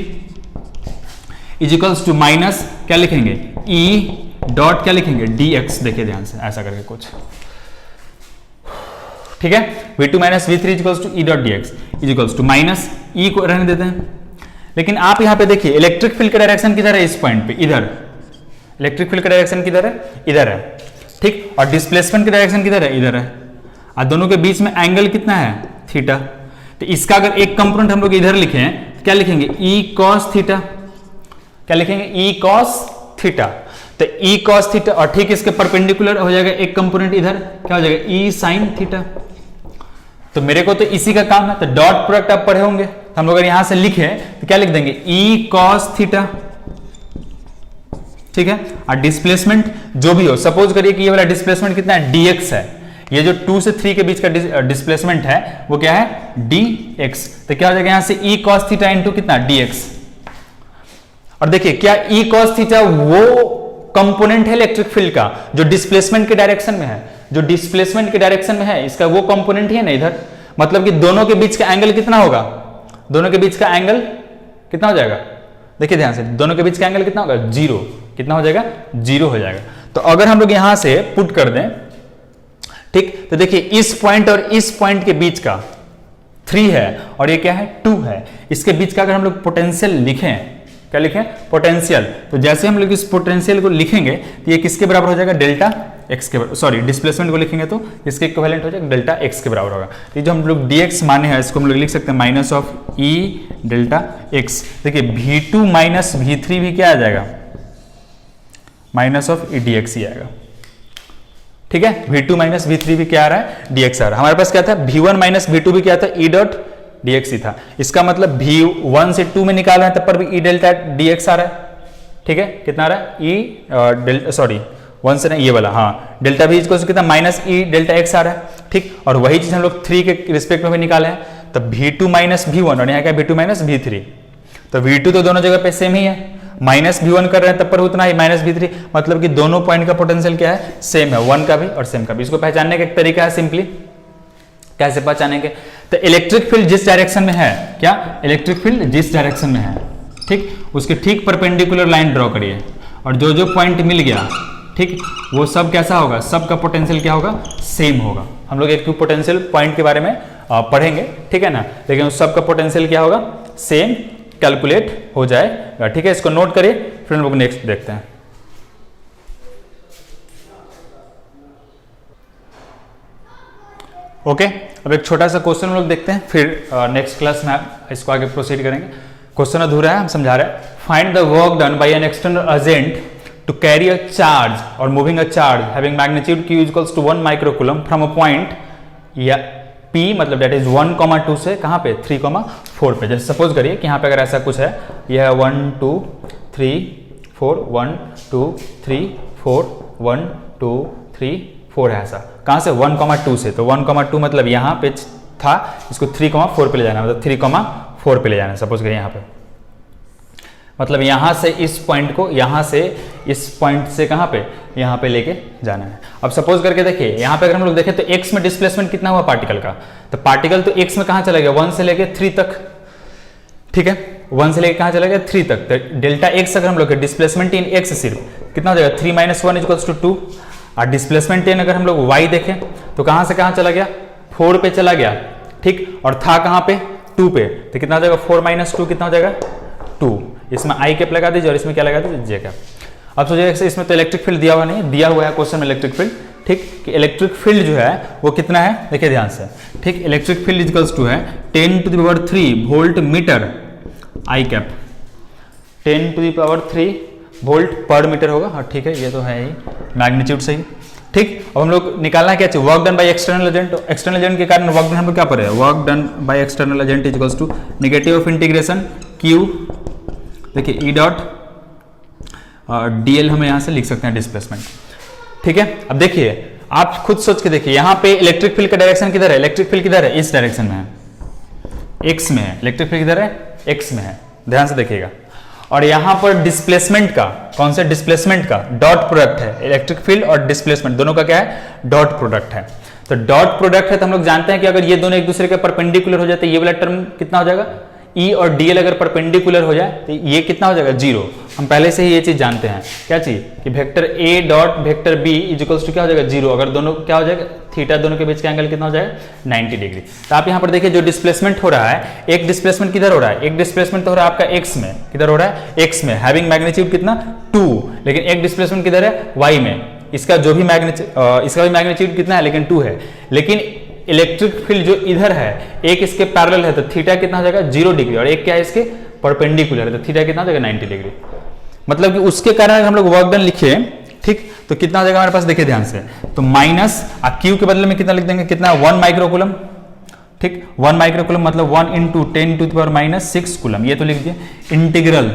is equals to minus क्या लिखेंगे, e डॉट क्या लिखेंगे, dx। देखिए ध्यान से, ऐसा करके कुछ, ठीक है, v2 minus v3 is equals to e dot dx is equals to minus e को रहने देते हैं। लेकिन आप यहां पे देखिए इलेक्ट्रिक फील्ड का डायरेक्शन किधर है, इस पॉइंट पे, इधर। इलेक्ट्रिक फील्ड का डायरेक्शन किधर है, इधर है, ठीक। और डिस्प्लेसमेंट का डायरेक्शन किधर है, इधर है। और दोनों के बीच में एंगल कितना है, थीटा। तो इसका अगर एक कंपोनेंट हम लोग इधर लिखे हैं, क्या लिखेंगे, e cos थीटा, क्या लिखेंगे, e cos थीटा। तो e cos थीटा, और ठीक इसके परपेंडिकुलर हो जाएगा एक कंपोनेंट इधर, क्या हो जाएगा, e sin थीटा। तो मेरे को तो इसी का काम है, तो डॉट प्रोडक्ट आप पढ़े होंगे, तो हम लोग अगर यहां से लिखे तो क्या लिख देंगे, e cos थीटा, ठीक है। और डिस्प्लेसमेंट जो भी हो, सपोज करिए कि ये वाला डिस्प्लेसमेंट कितना है, dx है, ये जो 2 से 3 के बीच का डिस्प्लेसमेंट है वो क्या है, dx। तो क्या हो जाएगा यहां से e cos थीटा इंटू कितना, dx। और देखिए क्या e cos थीटा वो कंपोनेंट है इलेक्ट्रिक फील्ड का जो डिस्प्लेसमेंट के डायरेक्शन में है, जो डिस्प्लेसमेंट के डायरेक्शन में है, इसका वो कंपोनेंट ही है ना इधर। मतलब कि दोनों के बीच का एंगल कितना होगा, दोनों के बीच का एंगल कितना हो जाएगा, देखिए ध्यान से, दोनों के बीच का एंगल कितना होगा, 0। कितना हो जाएगा, 0 हो जाएगा। तो अगर हम लोग यहां से पुट कर दें, ठीक, तो देखिए इस पॉइंट और इस पॉइंट के बीच का 3 है और ये क्या है, 2 है। इसके बीच का अगर हम लोग पोटेंशियल लिखें, क्या लिखें, पोटेंशियल, तो जैसे हम लोग इस पोटेंशियल को लिखेंगे तो ये किसके बराबर हो जाएगा, डेल्टा एक्स के, सॉरी डिस्प्लेसमेंट को लिखेंगे तो इसके इक्विवेलेंट हो जाएगा डेल्टा एक्स के बराबर होगा। तो जो हम लोग dx माने हैं इसको हम लोग लिख सकते हैं minus of e delta x. देखिए v2 माइनस v3 भी क्या आ जाएगा, माइनस ऑफ e dx ही आएगा। ठीक है, v2 माइनस v3 भी क्या आ रहा है, dx आ रहा है। हमारे पास क्या था, v1 माइनस v2 भी क्या था, e डॉट dx ही था। इसका मतलब v1 से 2 में निकाल रहे हैं तब पर भी e डेल्टा dx आ रहा है। ठीक है, कितना आ रहा है, e डेल्टा, सॉरी 1 से नहीं, ये वाला, हाँ, डेल्टा भी इसको कितना माइनस e डेल्टा x आ रहा है। ठीक, और वही चीज हम लोग 3 के रिस्पेक्ट में भी निकाले हैं, तो v2 माइनस v1 और यहाँ क्या v2 माइनस v3, तो v2 तो दोनों जगह पे सेम ही है, माइनस v1 कर रहे हैं तब पर उतना ही माइनस v3, मतलब कि दोनों पॉइंट का पोटेंशियल क्या है, सेम है, 1 का भी और सेम का भी। इसको पहचानने का एक तरीका है, सिंपली कैसे पहचानेंगे, तो इलेक्ट्रिक फील्ड जिस डायरेक्शन में है, क्या, इलेक्ट्रिक फील्ड जिस डायरेक्शन में है, ठीक, उसके ठीक परपेंडिकुलर लाइन ड्रॉ करिए और जो जो पॉइंट मिल गया, ठीक, वो सब कैसा होगा, सबका पोटेंशियल क्या होगा, सेम होगा। हम लोग एक पोटेंशियल पॉइंट के बारे में पढ़ेंगे, ठीक है ना, लेकिन उस सबका पोटेंशियल क्या होगा, सेम कैलकुलेट हो जाएगा। ठीक है, इसको नोट करिए, फिर हम लोग नेक्स्ट देखते हैं। ओके, अब एक छोटा सा क्वेश्चन हम लोग देखते हैं, फिर नेक्स्ट क्लास में इसको आगे प्रोसीड करेंगे। क्वेश्चन अधूरा है, हम समझा रहे हैं। Find the work done by an external agent to carry a charge और moving a charge having magnitude q equals to 1 microcoulomb from a point या p, मतलब दैट इज 1,2 से कहां पे, 3,4 पे। जैसे सपोज करिए कि यहाँ पे अगर ऐसा कुछ है, यह 1 2 3 4 1 2 3 4 1 2 3 4 है, ऐसा कहां से, 1,2 से। तो 1,2 मतलब यहाँ पे था, इसको 3,4 पे ले जाना, मतलब 3,4 पे ले जाना। सपोज करिए यहाँ पे, मतलब यहाँ से इस पॉइंट को, यहाँ से इस पॉइंट से कहाँ पे, यहाँ पे लेके जाना है। अब सपोज करके देखिए, यहाँ पे अगर हम लोग देखें तो x में डिस्प्लेसमेंट कितना हुआ पार्टिकल का, तो पार्टिकल तो x में कहाँ चला गया, 1 से लेके 3 तक। ठीक है, 1 से लेके कहाँ चला गया, 3 तक। तो डेल्टा x अगर हम लोग डिस्प्लेसमेंट इन x सिर्फ कितना हो जाएगा, 3 माइनस 1 इक्वल्स टू 2। और डिस्प्लेसमेंट इन अगर हम लोग y देखें तो कहाँ से कहाँ चला गया, 4 पे चला गया। ठीक, और था कहाँ पे, 2 पे, तो कितना हो जाएगा, 4 माइनस 2 कितना हो जाएगा, 2। इसमें आई कैप लगा दीजिए और इसमें क्या लगा दीजिए, जे कैप। अब सोचिए इसमें तो इलेक्ट्रिक फील्ड दिया हुआ नहीं, दिया हुआ है क्वेश्चन में इलेक्ट्रिक फील्ड। ठीक, कि इलेक्ट्रिक फील्ड जो है वो कितना है, देखिए ध्यान से। ठीक, इलेक्ट्रिक फील्ड इक्वल्स टू है 10⁻³ वोल्ट मीटर आई कैप, 10⁻³ वोल्ट पर मीटर होगा। हाँ ठीक है, ये तो है ही मैग्नीट्यूड सही। ठीक, अब हम लोग निकालना क्या चाहिए, work done by external agent. External agent के कारण वर्क डन हम लोग क्या पढ़े, work done by external agent equals to negative of integration q, देखिए ई डॉट dl, हमें यहां से लिख सकते हैं डिस्प्लेसमेंट। ठीक है, अब देखिए आप खुद सोच के देखिए, यहां पे इलेक्ट्रिक फील्ड का डायरेक्शन किधर है, इलेक्ट्रिक फील्ड किधर है, इस डायरेक्शन में है, x में है। इलेक्ट्रिक फील्ड किधर है, x में है, ध्यान से देखिएगा। और यहां पर डिस्प्लेसमेंट का, कौन से डिस्प्लेसमेंट का, डॉट प्रोडक्ट है। इलेक्ट्रिक फील्ड और डिस्प्लेसमेंट दोनों का क्या है, डॉट प्रोडक्ट है। तो डॉट प्रोडक्ट है तो हम लोग जानते हैं कि अगर ये दोनों एक दूसरे के परपेंडिकुलर हो जाते, ये वाला टर्म कितना हो जाएगा, E और dl अगर परपेंडिकुलर हो जाए तो ये कितना हो जाएगा, 0। हम पहले से ही ये चीज जानते हैं, क्या चीज, कि vector a dot vector b equals to क्या हो जाएगा, 0। अगर दोनों क्या हो जाएगा, थीटा, दोनों के बीच का एंगल कितना हो जाएगा, 90 डिग्री। तो आप यहाँ पर देखिए जो डिस्प्लेसमेंट हो रहा है, एक डिस्प्लेसमेंट किधर हो रहा है, एक डिस्प्लेसमेंट तो हो रहा है आपका x में, किधर हो रहा है, x में, हैविंग मैग्नीट्यूड कितना, 2। लेकिन एक डिस्प्लेसमेंट किधर है, y में, इसका जो भी मैग्नीट्यूड कितना है, लेकिन 2 है। लेकिन इलेक्ट्रिक फील्ड जो इधर है, एक इसके पैरेलल है, तो थीटा कितना हो जाएगा, 0 डिग्री, और एक क्या है इसके परपेंडिकुलर है, तो थीटा कितना हो जाएगा, 90 डिग्री। मतलब कि उसके कारण अगर हम लोग वर्क डन लिखे, ठीक, तो कितना हो जाएगा हमारे पास, देखिए ध्यान से, तो माइनस q के बदले में कितना लिख देंगे, कितना, 1 माइक्रोकूलम। ठीक, 1 माइक्रोकूलम मतलब 1 × 10⁻⁻6 कूलम, ये तो लिख दिए। इंटीग्रल,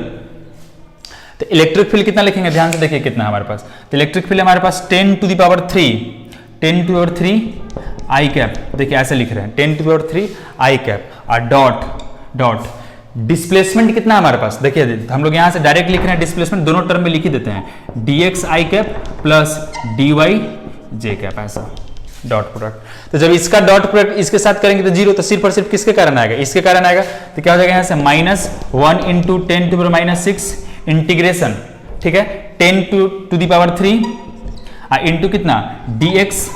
तो इलेक्ट्रिक फील्ड कितना लिखेंगे, ध्यान से देखिए कितना है हमारे पास, तो इलेक्ट्रिक फील्ड हमारे पास 10⁻³ 10 टू पावर 3 आई कैप, देखिए ऐसे लिख रहे हैं 10 टू पावर 3 आई कैप और डॉट डॉट डिस्प्लेसमेंट कितना है हमारे पास, देखिए हम लोग यहाँ से डायरेक्ट लिख रहे हैं डिस्प्लेसमेंट, दोनों टर्म में लिख ही देते हैं dx I cap plus dy j cap, ऐसा डॉट प्रोडक्ट। तो जब इसका डॉट प्रोडक्ट इसके साथ करेंगे तो जीरो, तो सिर्फ और सिर्फ किसके कारण आएगा, इसके कारण आएगा। तो क्या हो जाएगा यहाँ से -1 इंटू 10 टू पावर -6 इंटीग्रेशन, ठीक है, 10 टू दी पावर 3 इंटू कितना dx,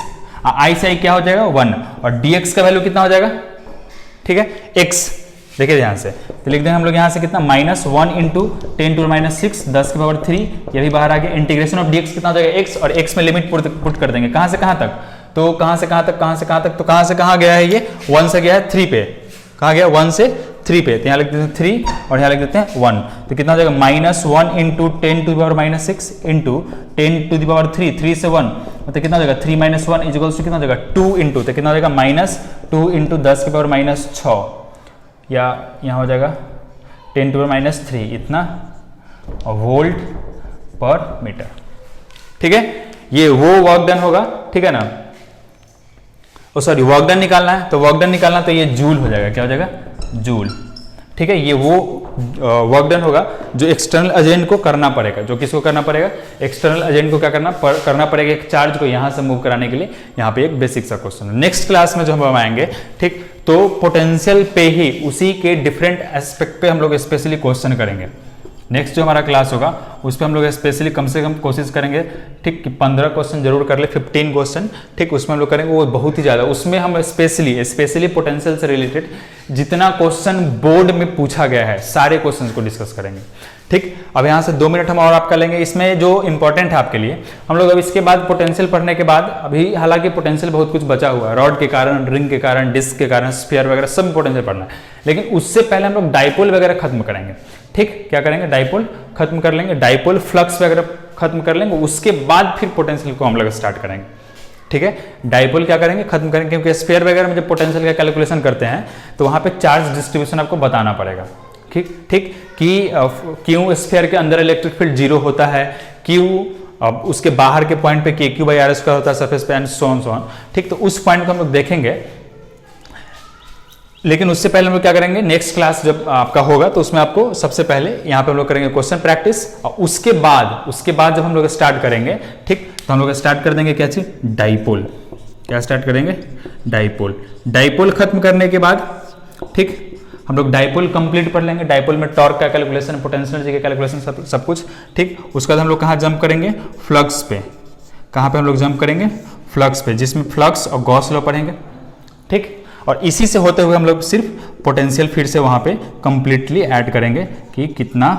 आई से आई क्या हो जाएगा 1, और dx का वैल्यू कितना हो जाएगा, ठीक है x, देखिए ध्यान से, तो लिख दें हम लोग यहाँ से कितना -1 इंटू 10 टू -6 10 की पावर 3, ये भी बाहर आ गया। इंटीग्रेशन ऑफ dx कितना हो जाएगा x, और x में लिमिट पुट कर देंगे, कहाँ से कहाँ तक, तो कहाँ से कहाँ तक, कहाँ से कहाँ तक, तो कहाँ से कहाँ गया है ये 1 से गया है 3 पे, कहाँ गया 1 से 3 पे, तो यहाँ लिख देते हैं 3 और यहाँ लिख देते हैं 1, तो कितना हो जाएगा -1 into 10 to the power -6 into 10 to the power 3, 3 से 1, तो कितना हो जाएगा 3 - 1 इक्वल्स टू कितना हो जाएगा 2 इंटू, तो कितना हो जाएगा -2 इंटू 10 की पावर -6, या यहाँ हो जाएगा 10 टू पावर -3 इतना वोल्ट पर मीटर, ठीक है। ये वो वर्क डन होगा, ठीक है ना, सॉरी वर्क डन निकालना है, तो वर्क डन निकालना तो ये जूल हो जाएगा, क्या हो जाएगा जूल, ठीक है। ये वो वर्क डन होगा जो एक्सटर्नल एजेंट को करना पड़ेगा, जो किसको करना पड़ेगा, एक्सटर्नल एजेंट को क्या करना पड़ेगा, एक चार्ज को यहाँ से मूव कराने के लिए। यहाँ पे एक बेसिक सा क्वेश्चन है, नेक्स्ट क्लास में जो हम आएंगे, ठीक, तो पोटेंशियल पे ही उसी के डिफरेंट एस्पेक्ट पे हम लोग स्पेशली क्वेश्चन करेंगे। नेक्स्ट जो हमारा क्लास होगा उस पर हम लोग स्पेशली कम से कम कोशिश करेंगे, ठीक, कि 15 क्वेश्चन जरूर कर ले, 15 क्वेश्चन, ठीक, उसमें हम लोग करेंगे, वो बहुत ही ज़्यादा, उसमें हम स्पेशली पोटेंशियल से रिलेटेड जितना क्वेश्चन बोर्ड में पूछा गया है सारे क्वेश्चन को डिस्कस करेंगे, ठीक। अब यहाँ से 2 मिनट हम और आपका लेंगे, इसमें जो इंपॉर्टेंट है आपके लिए, हम लोग अब इसके बाद पोटेंशियल पढ़ने के बाद, अभी हालांकि पोटेंशियल बहुत कुछ बचा हुआ है, रॉड के कारण, रिंग के कारण, डिस्क के कारण, स्फीयर वगैरह सब पोटेंशियल पढ़ना है, लेकिन उससे पहले हम लोग डाइपोल वगैरह खत्म करेंगे, ठीक, क्या करेंगे, डाइपोल खत्म कर लेंगे, डाइपोल फ्लक्स वगैरह खत्म कर लेंगे, उसके बाद फिर पोटेंशियल को हम लोग स्टार्ट करेंगे, ठीक है। डाइपोल क्या करेंगे, खत्म करेंगे, क्योंकि स्फीयर वगैरह में जब पोटेंशियल का कैलकुलेशन करते हैं तो वहां पे चार्ज डिस्ट्रीब्यूशन आपको बताना पड़ेगा, ठीक, कि क्यों स्फीयर के अंदर इलेक्ट्रिक फील्ड 0 होता है, क्यों उसके बाहर के पॉइंट पे KQ/R² होता है सरफेस पे, एंड सो ऑन, ठीक। तो उस पॉइंट को हम लोग देखेंगे, लेकिन उससे पहले हम लोग क्या करेंगे, नेक्स्ट क्लास जब आपका होगा तो उसमें आपको सबसे पहले यहाँ पे हम लोग करेंगे क्वेश्चन प्रैक्टिस, और उसके बाद जब हम लोग स्टार्ट करेंगे, ठीक, तो हम लोग स्टार्ट कर देंगे क्या चीज, डाइपोल, क्या स्टार्ट करेंगे, डाइपोल। डाइपोल खत्म करने के बाद, ठीक, हम लोग डाइपोल कंप्लीट पढ़ लेंगे, डाइपोल में टॉर्क का कैलकुलेशन, पोटेंशियल एनर्जी का कैलकुलेशन, सब कुछ, ठीक। उसके बाद हम लोग कहाँ जंप करेंगे, फ्लक्स पे, कहाँ पे हम लोग जंप करेंगे, फ्लक्स पे, जिसमें फ्लक्स और गॉस लॉ पढ़ेंगे, ठीक। और इसी से होते हुए हम लोग सिर्फ पोटेंशियल फिर से वहां पे कंप्लीटली ऐड करेंगे कि कितना,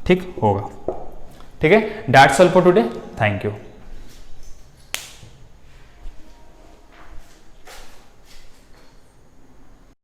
ठीक होगा, ठीक है। That's all for today, thank you.